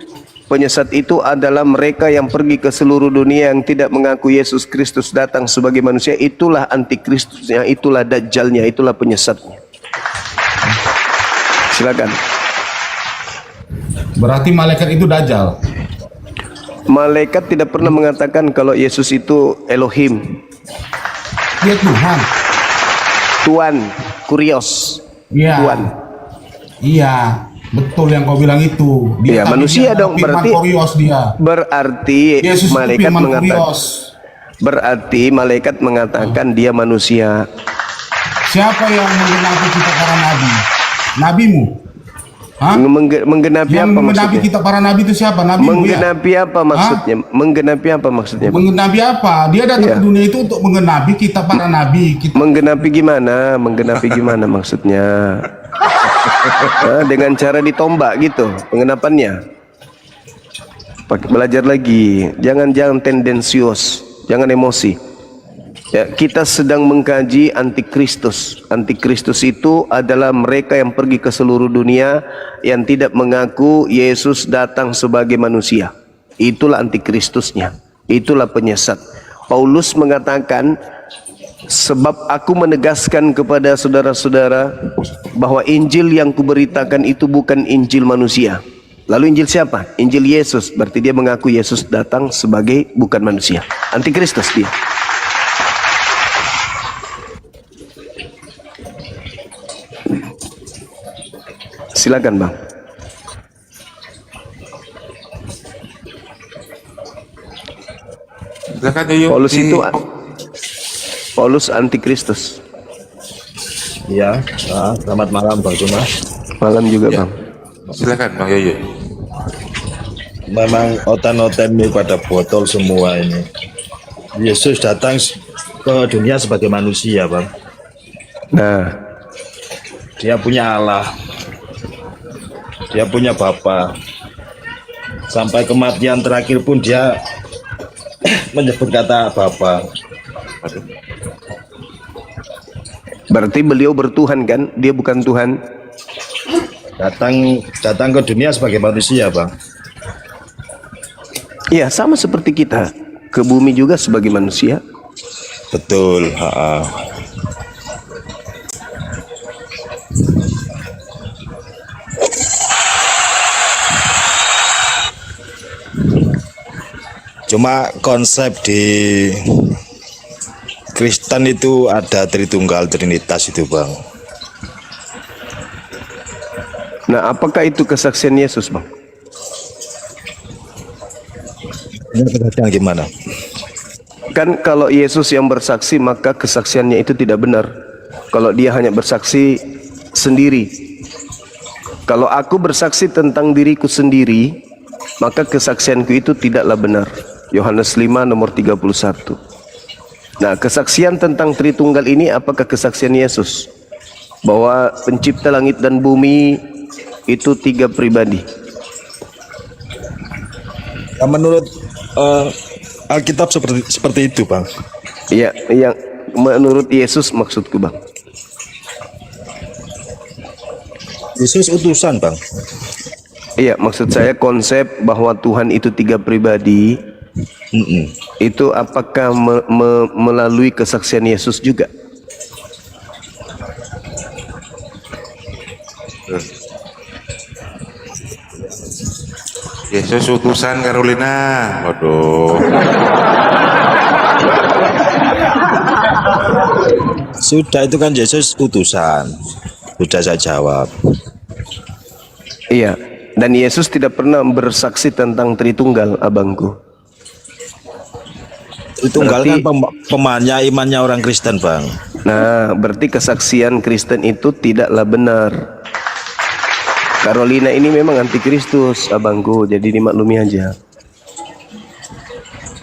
Penyesat itu adalah mereka yang pergi ke seluruh dunia yang tidak mengaku Yesus Kristus datang sebagai manusia. Itulah antikristusnya, itulah dajjalnya, itulah penyesatnya. Silakan. Berarti malaikat itu dajjal. Malaikat tidak pernah mengatakan kalau Yesus itu Elohim, Dia Tuhan. Tuhan, kurios, Iya. Tuhan. Iya, betul yang kau bilang itu. Iya, tapi manusia dia dong, firman berarti kurios dia. Berarti Yesus itu malaikat firman mengatakan, kurios. berarti malaikat mengatakan dia manusia. Siapa yang menggenapi kita para nabi? Nabimu? Hah? Menggenapi Yang apa menggenapi maksudnya? kita para nabi itu siapa? Nabimu ya? Menggenapi apa maksudnya? Menggenapi apa maksudnya? Bang? Menggenapi apa? Dia datang Iya. ke dunia itu untuk menggenapi kita para nabi. Menggenapi gimana? Menggenapi gimana maksudnya? Dengan cara ditombak gitu pengenapannya. Belajar lagi, jangan tendensius, jangan emosi. Ya, kita sedang mengkaji antikristus. Antikristus itu adalah mereka yang pergi ke seluruh dunia yang tidak mengaku Yesus datang sebagai manusia. Itulah antikristusnya. Itulah penyesat. Paulus mengatakan, sebab aku menegaskan kepada saudara-saudara bahwa Injil yang kuberitakan itu bukan Injil manusia. Lalu Injil siapa? Injil Yesus. Berarti dia mengaku Yesus datang sebagai bukan manusia. Antikristus dia. Silakan Bang. Silakan Yoyo. Paulus antikristus. Iya, selamat malam Bang Cuma. Malam juga Ya. Bang. Silakan Bang Yoyo. Memang otan-otan ini pada botol semua ini. Yesus datang ke dunia sebagai manusia, Bang. Nah, Dia punya Allah. Dia punya Bapa. Sampai kematian terakhir pun dia menyebut kata Bapa. berarti beliau bertuhan kan? Dia bukan Tuhan. Datang ke dunia sebagai manusia, Bang. Iya, sama seperti kita. Ke bumi juga sebagai manusia. Betul. Cuma konsep di Kristen itu ada Tritunggal Trinitas itu, Bang. Nah, apakah itu kesaksian Yesus, Bang? Ini kesaksian gimana? Kan kalau Yesus yang bersaksi, maka kesaksiannya itu tidak benar. Kalau dia hanya bersaksi sendiri. Kalau aku bersaksi tentang diriku sendiri, maka kesaksianku itu tidaklah benar. Yohanes 5 nomor 31. Nah, kesaksian tentang Tritunggal ini apakah kesaksian Yesus? Bahwa pencipta langit dan bumi itu 3 pribadi. Ya, menurut Alkitab seperti itu, Bang. Iya, yang menurut Yesus maksudku, Bang. Yesus utusan, Bang. Iya, maksud saya konsep bahwa Tuhan itu 3 pribadi. Itu apakah melalui kesaksian Yesus juga? Yesus utusan Carolina. Waduh. Sudah, itu kan Yesus utusan. Sudah saya jawab. Iya, dan Yesus tidak pernah bersaksi tentang Tritunggal, abangku. Tritunggal Berarti- kan pemahamannya imannya orang Kristen, Bang. Nah, berarti kesaksian Kristen itu tidaklah benar. Carolina ini memang antikristus, abangku, jadi dimaklumi aja.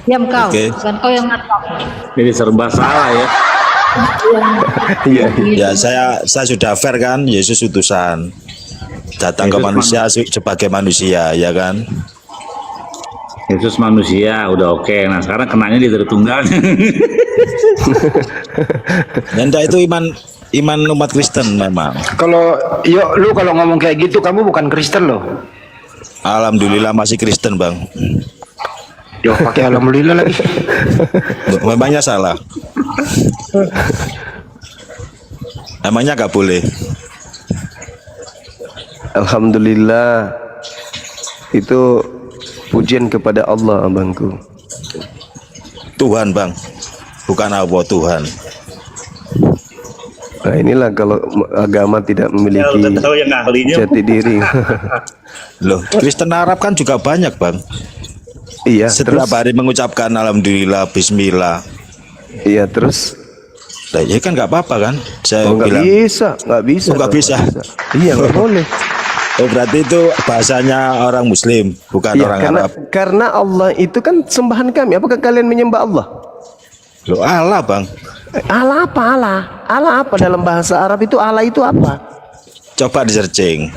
Diam kau, Oke. bukan kau yang ngatok. Jadi serba salah ya. Iya, Ya, saya sudah fair kan, Yesus utusan. Datang ke Yesus manusia sebagai manusia, ya kan? Yesus manusia udah oke. Nah sekarang kenanya di Tritunggal. Nanda itu iman umat Kristen memang. Kalau lu kalau ngomong kayak gitu kamu bukan Kristen loh. Alhamdulillah masih Kristen, Bang. Yo, pakai alhamdulillah lagi. Memangnya salah? Emangnya nggak boleh? Alhamdulillah. Itu pujian kepada Allah, abangku. Tuhan, Bang. Bukan Allah, Tuhan. Nah, inilah kalau agama tidak memiliki jati diri. Loh, Kristen Arab kan juga banyak, Bang. Iya, Setiap terus. hari mengucapkan alhamdulillah, bismillah. Iya, terus. Nah, ya kan nggak apa-apa kan? Saya Oh, nggak bilang. bisa, nggak bisa. Oh, nggak dong, bisa. Iya, nggak boleh. Oh, berarti itu bahasanya orang Muslim, bukan Iya, orang karena Arab. karena Allah itu kan sembahan kami. Apakah kalian menyembah Allah? Loh, Allah, Bang. Allah apa Allah? Allah apa dalam bahasa Arab itu Allah itu apa? Coba di searching.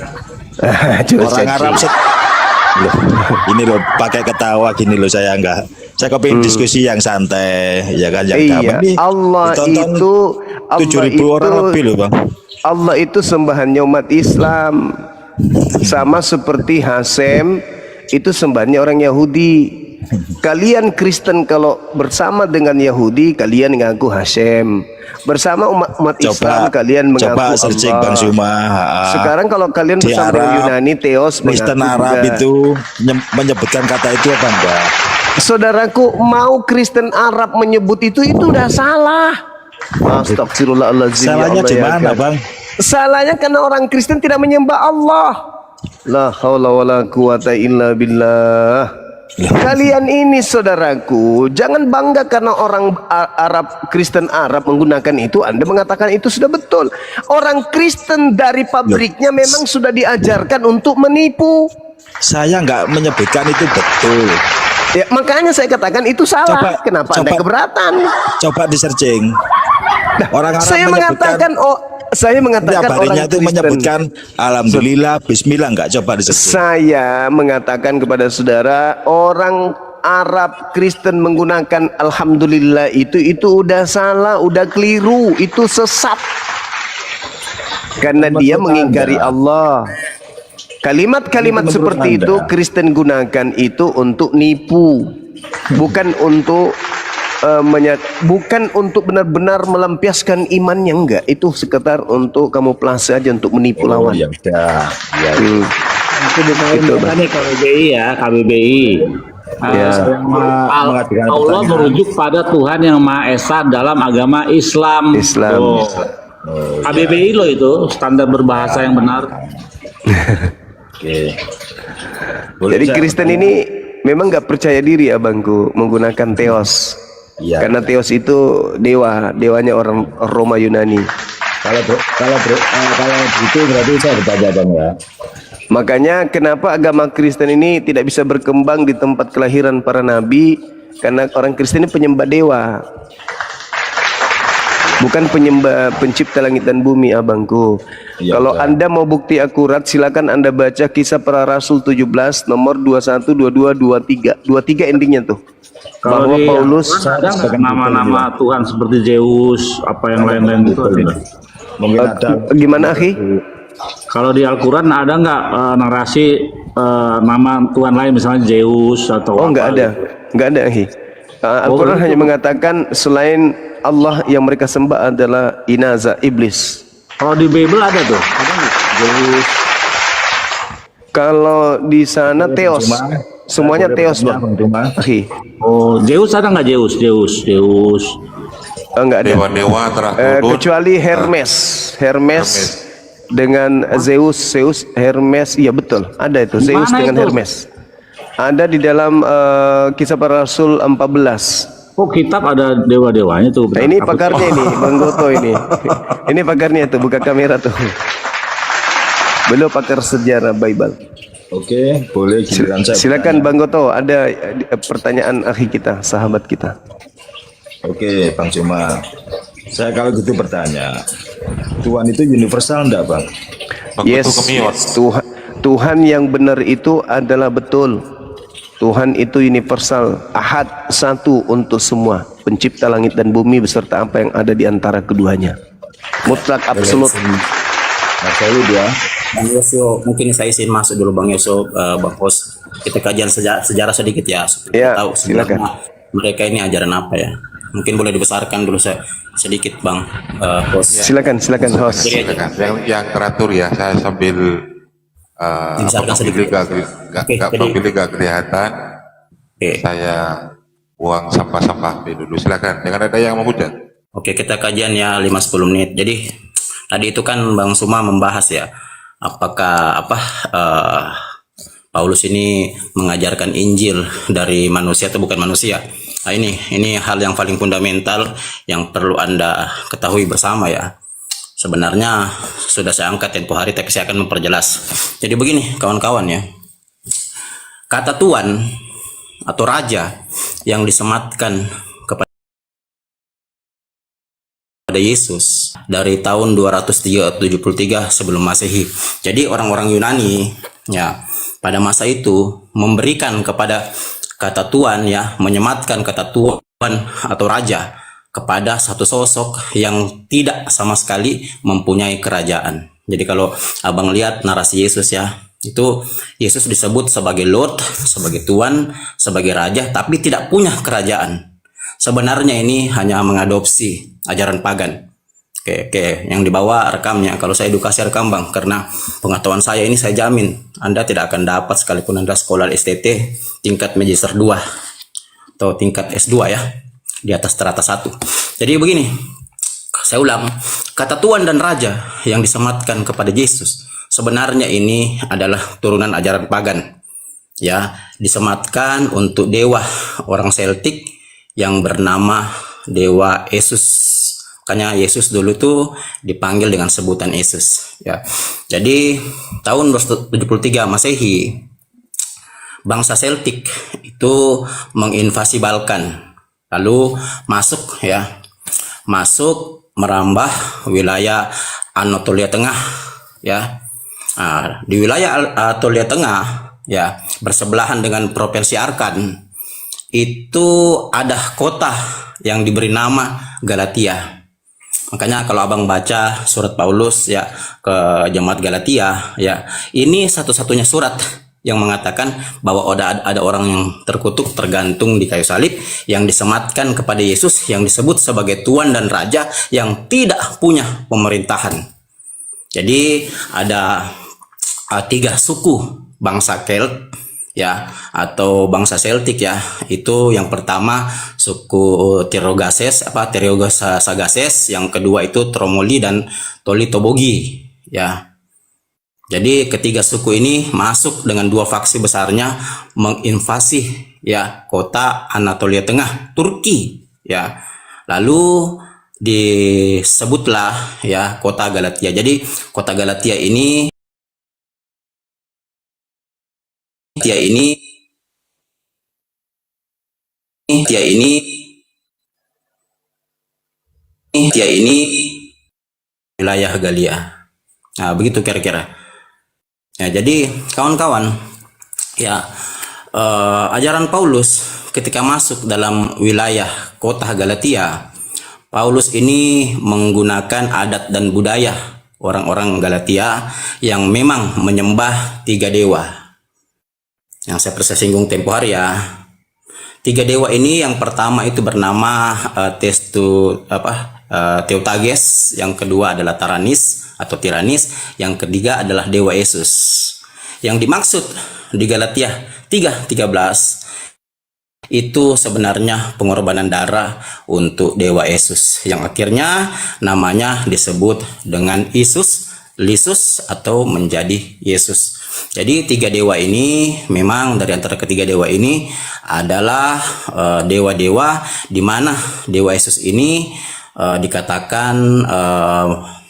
Coba Orang cek. Arab loh, ini loh pakai ketawa gini loh, saya enggak. Saya kepingin diskusi yang santai, ya kan, yang Iya, damai. Ini Allah ditonton itu 7.000 orang lebih loh, Bang. Allah itu sembahannya umat Islam. Sama seperti Hasem itu sembahannya orang Yahudi. Kalian Kristen kalau bersama dengan Yahudi kalian ngaku Hasem. Bersama umat Islam kalian mengaku coba searching Allah. Bang Suma. Sekarang kalau kalian Di bersama dengan Arab, Yunani Theos Kristen mengaku Arab juga. itu menyebutkan kata itu apa enggak? Saudaraku, mau Kristen Arab menyebut itu udah salah. Astagfirullahaladzim. Salahnya ya di Allah, mana, ya kan? Bang? Salahnya karena orang Kristen tidak menyembah Allah. La haula wala quwata illa billah. Kalian ini saudaraku, jangan bangga karena orang Arab, Kristen Arab menggunakan itu. Anda mengatakan itu sudah betul. Orang Kristen dari pabriknya memang sudah diajarkan untuk menipu. Saya enggak menyebutkan itu betul. Ya, makanya saya katakan itu salah. Kenapa Anda keberatan? Coba di searching. Orang Arab Saya mengatakan saya mengatakan tiap harinya orang itu Kristen. menyebutkan alhamdulillah, bismillah, enggak, coba di searching. Saya mengatakan kepada saudara, orang Arab Kristen menggunakan alhamdulillah itu udah salah, udah keliru, itu sesat. Karena dia mengingkari Allah. Kalimat-kalimat seperti itu Kristen gunakan itu untuk nipu, bukan untuk bukan untuk benar-benar melampiaskan imannya, enggak. Itu sekedar untuk kamuflase aja untuk menipu lawan. Ya udah. Ya. Itu bukan nih KBBI ya, KBBI. Ya. Allah merujuk pada Tuhan yang Maha Esa dalam agama Islam. Islam. Tuh. KBBI loh itu standar berbahasa yang benar. Oke. Jadi Kristen ini memang nggak percaya diri abangku menggunakan Theos. Iya. Karena Theos itu dewanya orang Roma Yunani. Kalau gitu berarti saya bertanya, Bang, ya. Makanya kenapa agama Kristen ini tidak bisa berkembang di tempat kelahiran para nabi? Karena orang Kristen ini penyembah dewa, bukan pencipta langit dan bumi, abangku. Iya, Kalau betul. Anda mau bukti akurat, silakan Anda baca Kisah Para Rasul 17 nomor 21, 22, 23. 23 endingnya tuh. Kalau Bahwa di Paulus ada nggak nama-nama Tuhan seperti Zeus, apa yang lain-lain itu? Mungkin ada gimana, akhi? Kalau di Al-Quran ada nggak narasi nama Tuhan lain, misalnya Zeus atau Oh, apa nggak ada, gitu? nggak ada, akhi. Al-Quran gitu. hanya mengatakan selain Allah yang mereka sembah adalah Inaza, iblis. Kalau di Bible ada tuh, ada nggak? Zeus. Kalau di sana Theos, semuanya Theos, bang. Akhi, Oh, Zeus ada nggak Zeus? oh, nggak ada. Dewa-dewa terakhir. Kecuali Hermes dengan Zeus, Hermes, iya betul, ada itu Zeus Mana dengan itu? Hermes. Ada di dalam Kisah Para Rasul 14. Oh, kitab ada dewa-dewanya tuh. Nah, ini pakarnya ini, Bang Goto ini. Ini pakarnya tuh, buka kamera tuh. Beliau pakar sejarah Bible. Oke, boleh giliran saya. Silakan Bang Goto, ada pertanyaan akhi kita, sahabat kita. Oke, Bang Cuma. Saya kalau gitu bertanya, Tuhan itu universal enggak, Bang? Yes, Tuhan yang benar itu adalah betul. Tuhan itu universal, ahad, satu untuk semua, pencipta langit dan bumi beserta apa yang ada di antara keduanya. Mutlak, absolut. Mas Saud ya. Bang Yosio, mungkin saya izin masuk dulu Bang Yosio, Bang Hos. Kita kajian sejarah sedikit ya, supaya Ya, kita tahu silakan. sebenarnya mereka ini ajaran apa ya. Mungkin boleh dibesarkan dulu sedikit Bang Hos. Silakan host. Silakan. Yang teratur ya, saya sambil Dibesarkan sedikit. Oke, jadi- gak kelihatan, Oke. saya buang sampah-sampah dulu. Silakan, jangan ada yang menghujat. Oke, kita kajian ya 5-10 menit. Jadi tadi itu kan Bang Suma membahas ya, apakah Paulus ini mengajarkan Injil dari manusia atau bukan manusia. Nah, ini hal yang paling fundamental yang perlu Anda ketahui bersama ya. Sebenarnya sudah saya angkat tempo hari, tapi saya akan memperjelas. Jadi begini kawan-kawan ya, kata Tuhan atau Raja yang disematkan kepada Yesus dari tahun 273 sebelum Masehi. Jadi orang-orang Yunani ya pada masa itu memberikan kepada kata Tuhan ya, menyematkan kata Tuhan atau Raja kepada satu sosok yang tidak sama sekali mempunyai kerajaan. Jadi kalau abang lihat narasi Yesus ya, itu Yesus disebut sebagai Lord, sebagai Tuhan, sebagai Raja, tapi tidak punya kerajaan. Sebenarnya ini hanya mengadopsi ajaran pagan. Oke, yang dibawa rekamnya. Kalau saya edukasi rekam bang, karena pengetahuan saya ini saya jamin Anda tidak akan dapat sekalipun Anda sekolah STT tingkat Magister 2 atau tingkat S2 ya, di atas strata 1. Jadi begini, saya ulang, kata Tuhan dan Raja yang disematkan kepada Yesus sebenarnya ini adalah turunan ajaran pagan ya, disematkan untuk dewa orang Celtic yang bernama dewa Yesus. Makanya Yesus dulu tuh dipanggil dengan sebutan Yesus ya. Jadi tahun 273 Masehi bangsa Celtic itu menginvasi Balkan, lalu masuk merambah wilayah Anatolia Tengah ya. Nah, di wilayah Anatolia Tengah ya, bersebelahan dengan provinsi Arkan, itu ada kota yang diberi nama Galatia. Makanya kalau abang baca surat Paulus ya ke jemaat Galatia ya, ini satu-satunya surat yang mengatakan bahwa ada orang yang terkutuk tergantung di kayu salib yang disematkan kepada Yesus yang disebut sebagai Tuhan dan Raja yang tidak punya pemerintahan. Jadi ada 3 suku bangsa Celt ya, atau bangsa Celtic ya. Itu yang pertama suku Tiriogazes, yang kedua itu Tromoli dan Tolitobogi ya. Jadi ketiga suku ini masuk dengan 2 faksi besarnya menginvasi ya kota Anatolia Tengah, Turki ya. Lalu disebutlah ya kota Galatia. Jadi kota Galatia ini wilayah Galia. Nah, begitu kira-kira. Ya, jadi kawan-kawan, ya ajaran Paulus ketika masuk dalam wilayah kota Galatia, Paulus ini menggunakan adat dan budaya orang-orang Galatia yang memang menyembah 3 dewa. Yang saya pernah singgung tempo hari ya. 3 dewa ini yang pertama itu bernama Theotages, yang kedua adalah Taranis atau Tiranis, yang ketiga adalah dewa Yesus. Yang dimaksud di Galatia 3:13 itu sebenarnya pengorbanan darah untuk dewa Yesus yang akhirnya namanya disebut dengan Lisus atau menjadi Yesus. Jadi 3 dewa ini memang dari antara ketiga dewa ini adalah dewa-dewa di mana dewa Yesus ini dikatakan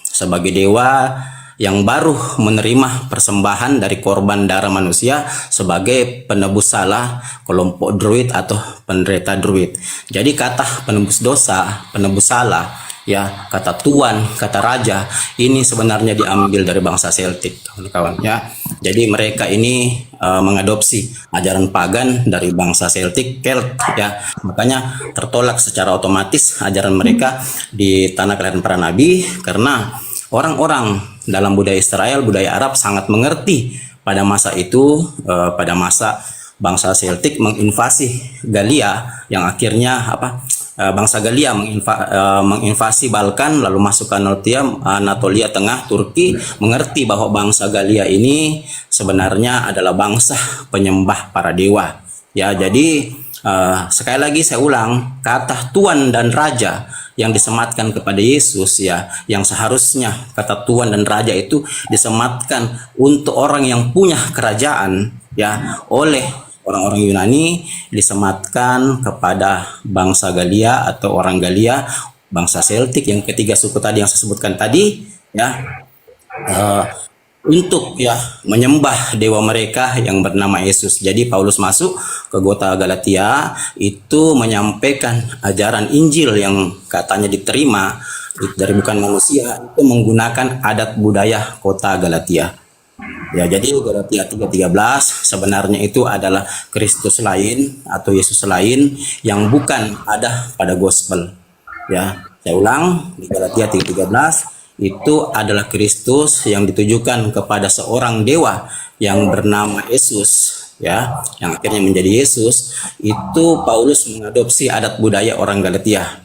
sebagai dewa yang baru menerima persembahan dari korban darah manusia sebagai penebus salah kelompok druid atau penderita druid. Jadi kata penebus dosa, penebus salah, ya kata Tuhan, kata Raja, ini sebenarnya diambil dari bangsa Celtic, kawan-kawan ya. Jadi mereka ini mengadopsi ajaran pagan dari bangsa Celtic, Celt ya. Makanya tertolak secara otomatis ajaran mereka di tanah kelahiran para nabi, karena orang-orang dalam budaya Israel, budaya Arab sangat mengerti pada masa itu, pada masa bangsa Celtic menginvasi Galia, yang akhirnya bangsa Galia menginvasi Balkan lalu masuk ke Anatolia Tengah, Turki, mengerti bahwa bangsa Galia ini sebenarnya adalah bangsa penyembah para dewa. Ya, jadi sekali lagi saya ulang, kata Tuan dan Raja yang disematkan kepada Yesus, ya, yang seharusnya kata Tuan dan Raja itu disematkan untuk orang yang punya kerajaan, ya, oleh orang-orang Yunani, disematkan kepada bangsa Galia atau orang Galia, bangsa Celtic yang ketiga suku tadi yang saya sebutkan tadi, ya, untuk ya menyembah dewa mereka yang bernama Yesus. Jadi Paulus masuk ke kota Galatia itu menyampaikan ajaran Injil yang katanya diterima dari bukan manusia, itu menggunakan adat budaya kota Galatia. Ya, jadi Galatia 3:13 sebenarnya itu adalah Kristus lain atau Yesus lain yang bukan ada pada gospel. Ya, saya ulang, di Galatia 3:13 itu adalah Kristus yang ditujukan kepada seorang dewa yang bernama Yesus, ya, yang akhirnya menjadi Yesus. Itu Paulus mengadopsi adat budaya orang Galatia.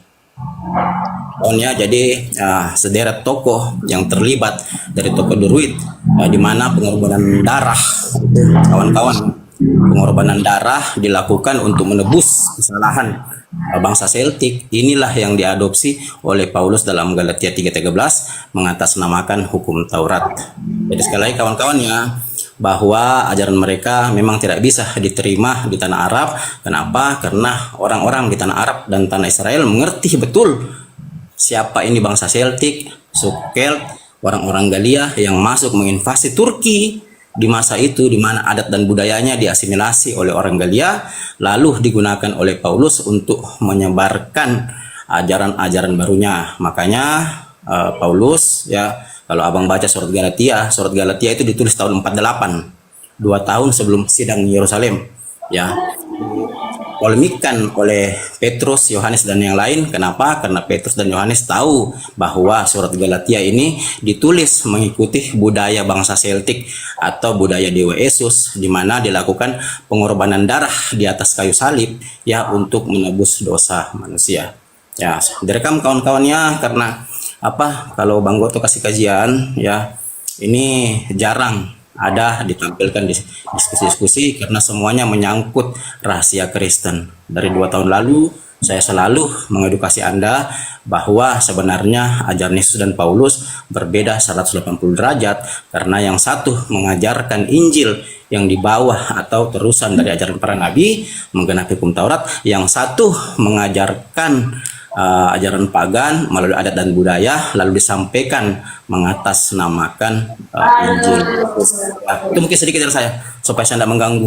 Jadi sederet tokoh yang terlibat dari tokoh Druid, di mana pengorbanan darah, kawan-kawan, pengorbanan darah dilakukan untuk menebus kesalahan bangsa Celtic. Inilah yang diadopsi oleh Paulus dalam Galatia 3:13 mengatasnamakan hukum Taurat. Jadi sekali lagi kawan-kawan, ya, bahwa ajaran mereka memang tidak bisa diterima di tanah Arab. Kenapa? Karena orang-orang di tanah Arab dan tanah Israel mengerti betul siapa ini bangsa Celtic, suku Celt, orang-orang Galia yang masuk menginvasi Turki di masa itu, di mana adat dan budayanya diasimilasi oleh orang Galia, lalu digunakan oleh Paulus untuk menyebarkan ajaran-ajaran barunya. Makanya Paulus, ya, kalau abang baca surat Galatia itu ditulis tahun 48, 2 tahun sebelum sidang Yerusalem, ya, polemikkan oleh Petrus, Yohanes dan yang lain. Kenapa? Karena Petrus dan Yohanes tahu bahwa surat Galatia ini ditulis mengikuti budaya bangsa Celtic atau budaya dewa Yesus, di mana dilakukan pengorbanan darah di atas kayu salib, ya, untuk menebus dosa manusia. Ya, direkam kawan-kawannya, karena kalau Bang Goto kasih kajian, ya, ini jarang ada ditampilkan di diskusi-diskusi karena semuanya menyangkut rahasia Kristen. Dari 2 tahun lalu saya selalu mengedukasi Anda bahwa sebenarnya ajaran Yesus dan Paulus berbeda 180 derajat, karena yang satu mengajarkan Injil yang di bawah atau terusan dari ajaran para nabi menggenapi hukum Taurat, yang satu mengajarkan ajaran pagan melalui adat dan budaya lalu disampaikan mengatasnamakan Injil. Itu mungkin sedikit dari saya supaya saya tidak mengganggu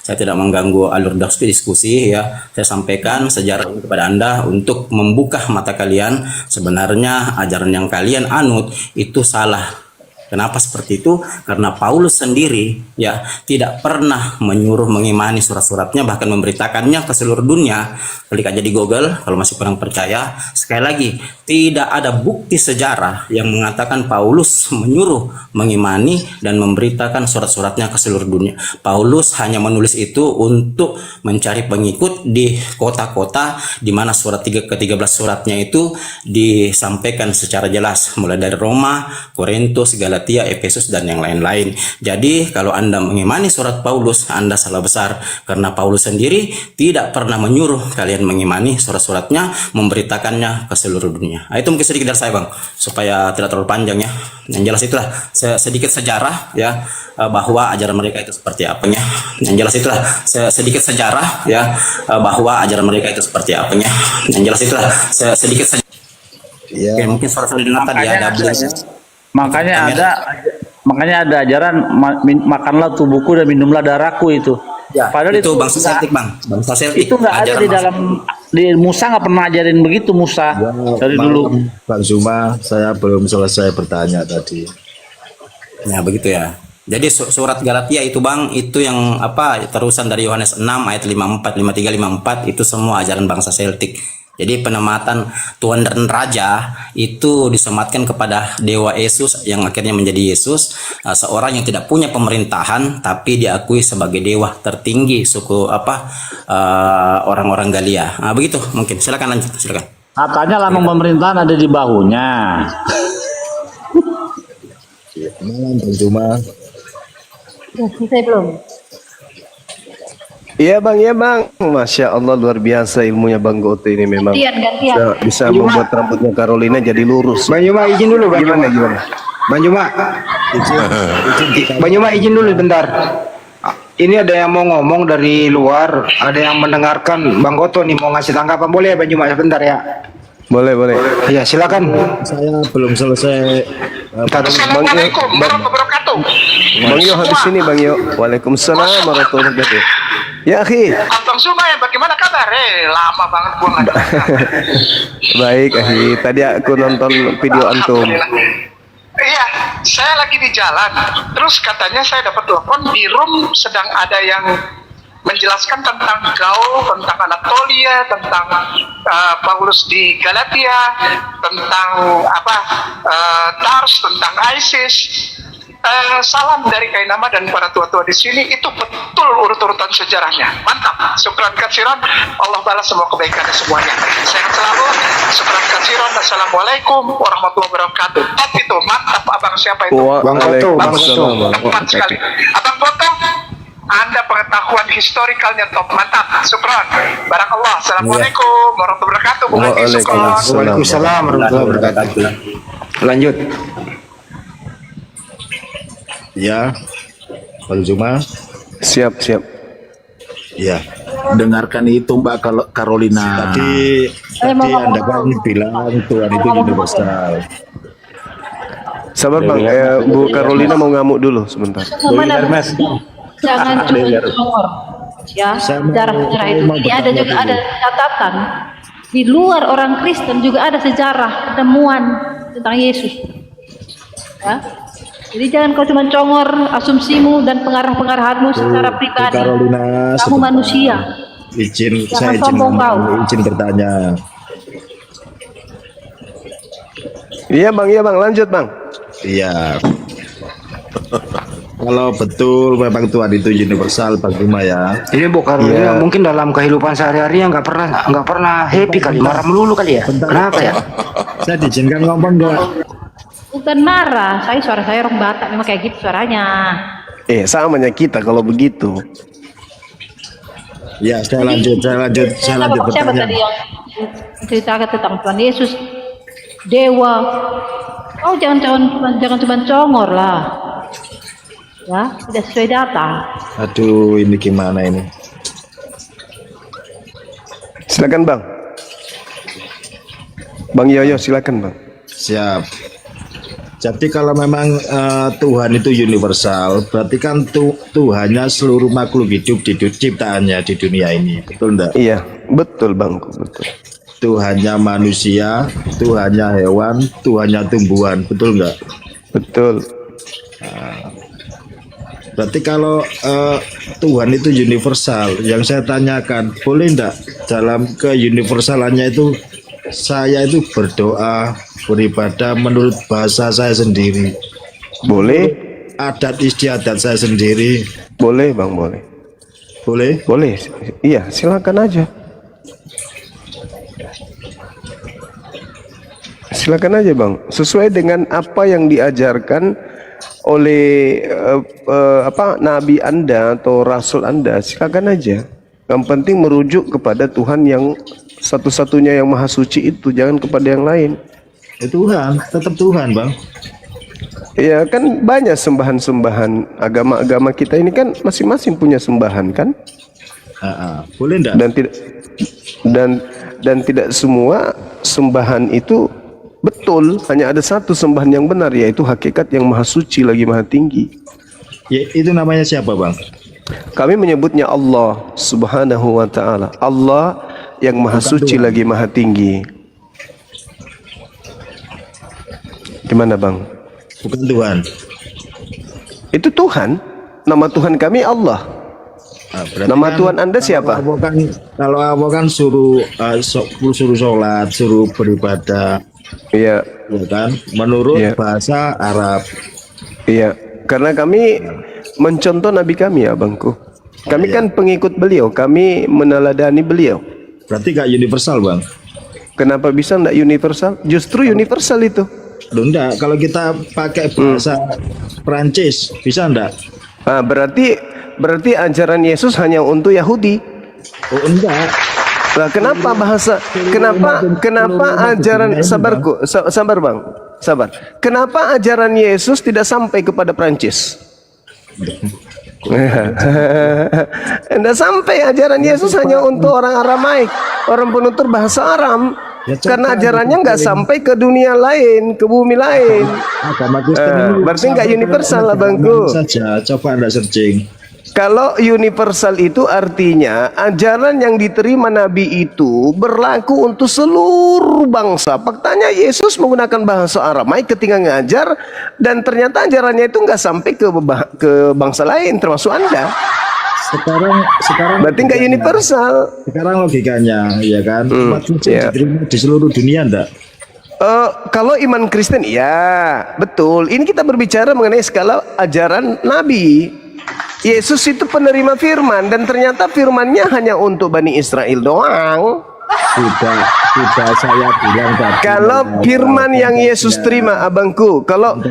saya tidak mengganggu alur diskusi, ya. Saya sampaikan sejarah ini kepada Anda untuk membuka mata kalian, sebenarnya ajaran yang kalian anut itu salah. Kenapa seperti itu? Karena Paulus sendiri, ya, tidak pernah menyuruh mengimani surat-suratnya, bahkan memberitakannya ke seluruh dunia. Klik aja di Google kalau masih kurang percaya. Sekali lagi, tidak ada bukti sejarah yang mengatakan Paulus menyuruh mengimani dan memberitakan surat-suratnya ke seluruh dunia. Paulus hanya menulis itu untuk mencari pengikut di kota-kota di mana surat ke-13 suratnya itu disampaikan secara jelas, mulai dari Roma, Korintus, Galatia, Efesus, dan yang lain-lain. Jadi kalau Anda mengimani surat Paulus, Anda salah besar, karena Paulus sendiri tidak pernah menyuruh kalian mengimani surat-suratnya, memberitakannya ke seluruh dunia. Nah, itu mungkin sedikit dari saya, Bang, supaya tidak terlalu panjang, ya. Yang jelas itulah sedikit sejarah, ya, bahwa ajaran mereka itu seperti apanya. Yang jelas itulah sedikit sejarah, ya, bahwa ajaran mereka itu seperti apanya. Yang jelas itulah sedikit sejarah. Ya. Oke, mungkin suara didengar tadi ada Makanya ada ajaran makanlah tubuhku dan minumlah darahku itu. Ya, padahal itu bangsa Celtic, Bang. Bangsa Celtic. Itu nggak ada di Musa, nggak pernah ajarin begitu Musa dari dulu. Bang Zuma, saya belum selesai bertanya tadi. Ya, begitu ya. Jadi surat Galatia itu, Bang, itu yang terusan dari Yohanes 6 ayat 54, 53, 54 itu semua ajaran bangsa Celtic. Jadi penempatan Tuhan dan Raja itu disematkan kepada Dewa Yesus yang akhirnya menjadi Yesus, seorang yang tidak punya pemerintahan tapi diakui sebagai dewa tertinggi suku orang-orang Galia. Begitu mungkin. Silakan lanjut, silakan. Katanya lambang pemerintahan ada di bahunya. Malam Bang Juma. Selesai belum? Iya bang, Masya Allah luar biasa ilmunya Bang Goto ini memang. Gantian. Bisa membuat rambutnya Carolina jadi lurus. Bang Juma izin dulu Bang Juma. Bang Juma. Bang Juma izin dulu bentar. Ini ada yang mau ngomong dari luar, ada yang mendengarkan Bang Goto nih mau ngasih tanggapan, boleh ya Bang Juma sebentar ya? Boleh. Iya silakan. Saya belum selesai. Assalamualaikum warahmatullahi wabarakatuh. Bang Yo habis ini Bang Yo. Waalaikumsalam warahmatullahi wabarakatuh. Ya akhi. Abang Zuma ya, bagaimana kabar? Lama banget gua nggak dengar. Baik akhi. Tadi aku nonton video antum. Iya, saya lagi di jalan. Terus katanya saya dapat telepon di room sedang ada yang menjelaskan tentang gaul, tentang Anatolia, tentang Paulus di Galatia, tentang Tars, tentang ISIS. Salam dari Kainama dan para tua-tua di sini, itu betul urut-urutan sejarahnya. Mantap, syukran katsiran, Allah balas semua kebaikannya semuanya. Sehat selalu, syukran katsiran, assalamualaikum warahmatullahi wabarakatuh. Top itu, mantap abang siapa itu? Bang Goto, Bang Goto. Tepat sekali. Abang Goto, Anda pengetahuan historikalnya top, mantap, syukran. Barakallah, assalamualaikum warahmatullahi wabarakatuh. Waalaikumsalam warahmatullahi wabarakatuh. Lanjut. Ya, Bang Juma. Siap. Ya. Dengarkan itu Mbak Carolina. Tadi Anda kan bilang Tuhan itu universal. Sabar Bang, Bu Carolina mau ngamuk dulu sebentar. Jangan congor ya, sejarah-sejarah itu. Ini ada juga ada catatan di luar orang Kristen juga ada sejarah temuan tentang Yesus. Ya. Jadi jangan kau cuma congor asumsimu dan pengarah-pengarahanmu secara pribadi. Carolina, kamu manusia. Saya izin bertanya. Iya Bang, lanjut Bang. Iya. Kalau betul memang Tuhan itu universal Bang Juma ya. Ini bukan mungkin dalam kehidupan sehari-hari yang nggak pernah happy kali, marah melulu kali ya. Kenapa ya? Saya diizinkan ngomong nggak? Bukan marah, suara saya orang Batak memang kayak gitu suaranya. Samanya kita kalau begitu. Ya, saya lanjut Siapa bertanya. tadi yang ceritakan tentang Tuhan Yesus dewa? Oh jangan cuma congor lah. Ya, tidak sesuai data. Aduh, ini gimana ini? Silakan Bang. Bang Yoyo silakan Bang. Siap. Jadi kalau memang Tuhan itu universal, berarti kan Tuhannya seluruh makhluk hidup di ciptaannya di dunia ini, betul enggak? Iya, betul Bang, betul. Tuhannya manusia, Tuhannya hewan, Tuhannya tumbuhan, betul enggak? Betul. Berarti kalau Tuhan itu universal, yang saya tanyakan, boleh enggak dalam keuniversalannya itu saya itu berdoa, beribadah menurut bahasa saya sendiri? Boleh. Adat istiadat saya sendiri? Boleh Bang, boleh. Boleh. Iya, silakan aja. Silakan aja Bang, sesuai dengan apa yang diajarkan oleh Nabi Anda atau Rasul Anda, silakan aja. Yang penting merujuk kepada Tuhan yang satu-satunya yang maha suci itu, jangan kepada yang lain. Tuhan, tetap Tuhan Bang. Ya kan banyak sembahan-sembahan agama-agama kita ini kan masing-masing punya sembahan kan? Boleh enggak? Dan tidak semua sembahan itu betul, hanya ada satu sembahan yang benar, yaitu hakikat yang maha suci lagi maha tinggi. Ya, itu namanya siapa Bang? Kami menyebutnya Allah Subhanahu wa ta'ala. Allah yang maha suci lagi maha tinggi. Gimana Bang? Bukan Tuhan. Itu Tuhan. Nama Tuhan kami Allah. Berarti Nama kan Tuhan Anda siapa? Kalau Abo kan suruh suruh sholat, suruh beribadah, Iya, ya kan? Menurut Iya. bahasa Arab. iya. Karena kami mencontoh Nabi kami ya, Bangku. Kami kan pengikut beliau, kami meneladani beliau. Berarti gak universal, Bang? Kenapa bisa enggak universal? Justru universal itu. Loh, enggak, kalau kita pakai bahasa Prancis, bisa enggak? Ah, berarti ajaran Yesus hanya untuk Yahudi. Oh, enggak. Nah, kenapa ajaran sabar Bang, sabar. Kenapa ajaran Yesus tidak sampai kepada Prancis? Tidak sampai, ajaran Yesus hanya untuk orang Aramaik, orang penutur bahasa Aram. Karena ajarannya nggak sampai ke dunia lain, ke bumi lain. Agama Kristen ini Berarti nggak universal lah, Bangku. saja. Coba Anda searching. Kalau universal itu artinya ajaran yang diterima Nabi itu berlaku untuk seluruh bangsa. Faktanya Yesus menggunakan bahasa Aramaik ketika ngajar, dan ternyata ajarannya itu nggak sampai ke bangsa lain, termasuk Anda. Sekarang Berarti nggak universal. Sekarang logikanya, ya kan? Umat Kristen iya. diterima di seluruh dunia enggak? Kalau iman Kristen, ya betul. Ini kita berbicara mengenai skala ajaran Nabi. Yesus itu penerima firman, dan ternyata firmannya hanya untuk Bani Israel doang. Sudah saya bilang tadi. Kalau firman yang Yesus terima, abangku, kalau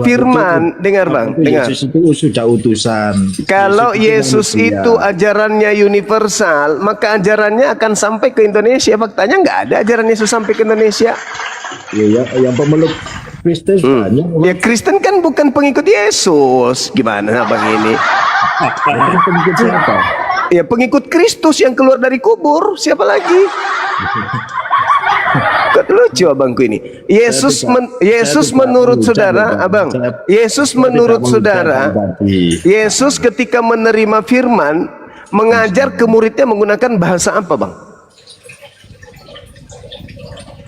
firman, dengar Bang, dengar. Yesus itu sudah utusan. Kalau Yesus itu ajarannya universal, maka ajarannya akan sampai ke Indonesia. Faktanya nggak ada ajaran Yesus sampai ke Indonesia. Ya, yang pemeluk Kristen banyak. Ya Kristen kan bukan pengikut Yesus. Gimana Bang ini? Pengikut siapa? Ya pengikut Kristus yang keluar dari kubur. Siapa lagi? Kok lucu abangku ini. Yesus menurut saudara, abang. Yesus menurut saudara, Yesus ketika menerima firman mengajar ke muridnya menggunakan bahasa apa, Bang?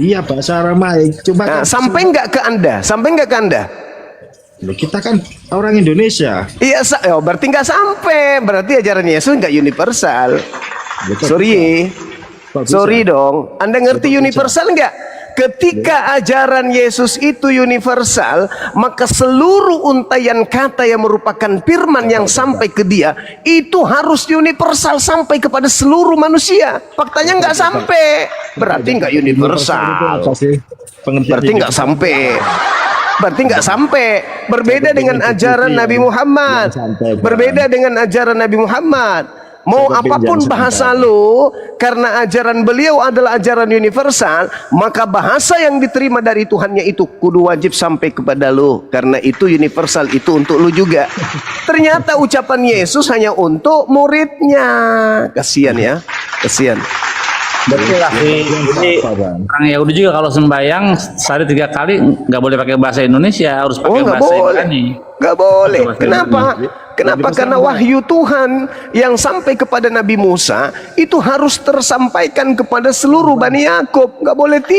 Iya, bahasa Aramaik. Cuma Nah, sampai nggak ke Anda? Sampai nggak ke Anda? Loh, kita kan orang Indonesia. Iya, berarti nggak sampai. Berarti ajaran Yesus nggak universal. Sorry dong. Anda ngerti universal nggak? Ketika ajaran Yesus itu universal, maka seluruh untaian kata yang merupakan firman yang sampai ke dia itu harus universal sampai kepada seluruh manusia. Faktanya nggak sampai. Berarti nggak universal. Berarti nggak sampai. Berarti nggak sampai. Berbeda dengan ajaran Nabi Muhammad. Berbeda dengan ajaran Nabi Muhammad. Mau apapun bahasa lo, karena ajaran beliau adalah ajaran universal, maka bahasa yang diterima dari Tuhannya itu kudu wajib sampai kepada lo, karena itu universal, itu untuk lo juga. Ternyata ucapan Yesus hanya untuk muridnya. Kasihan ya, kasihan. Betul lah. Jadi orang Yahudi juga kalau sembahyang sehari 3 kali nggak boleh pakai bahasa Indonesia, harus pakai bahasa Ibrani. Nggak boleh. Kenapa? Kenapa? Karena wahyu Tuhan yang sampai kepada Nabi Musa itu harus tersampaikan kepada seluruh Bani Yakub. Nggak boleh tidak.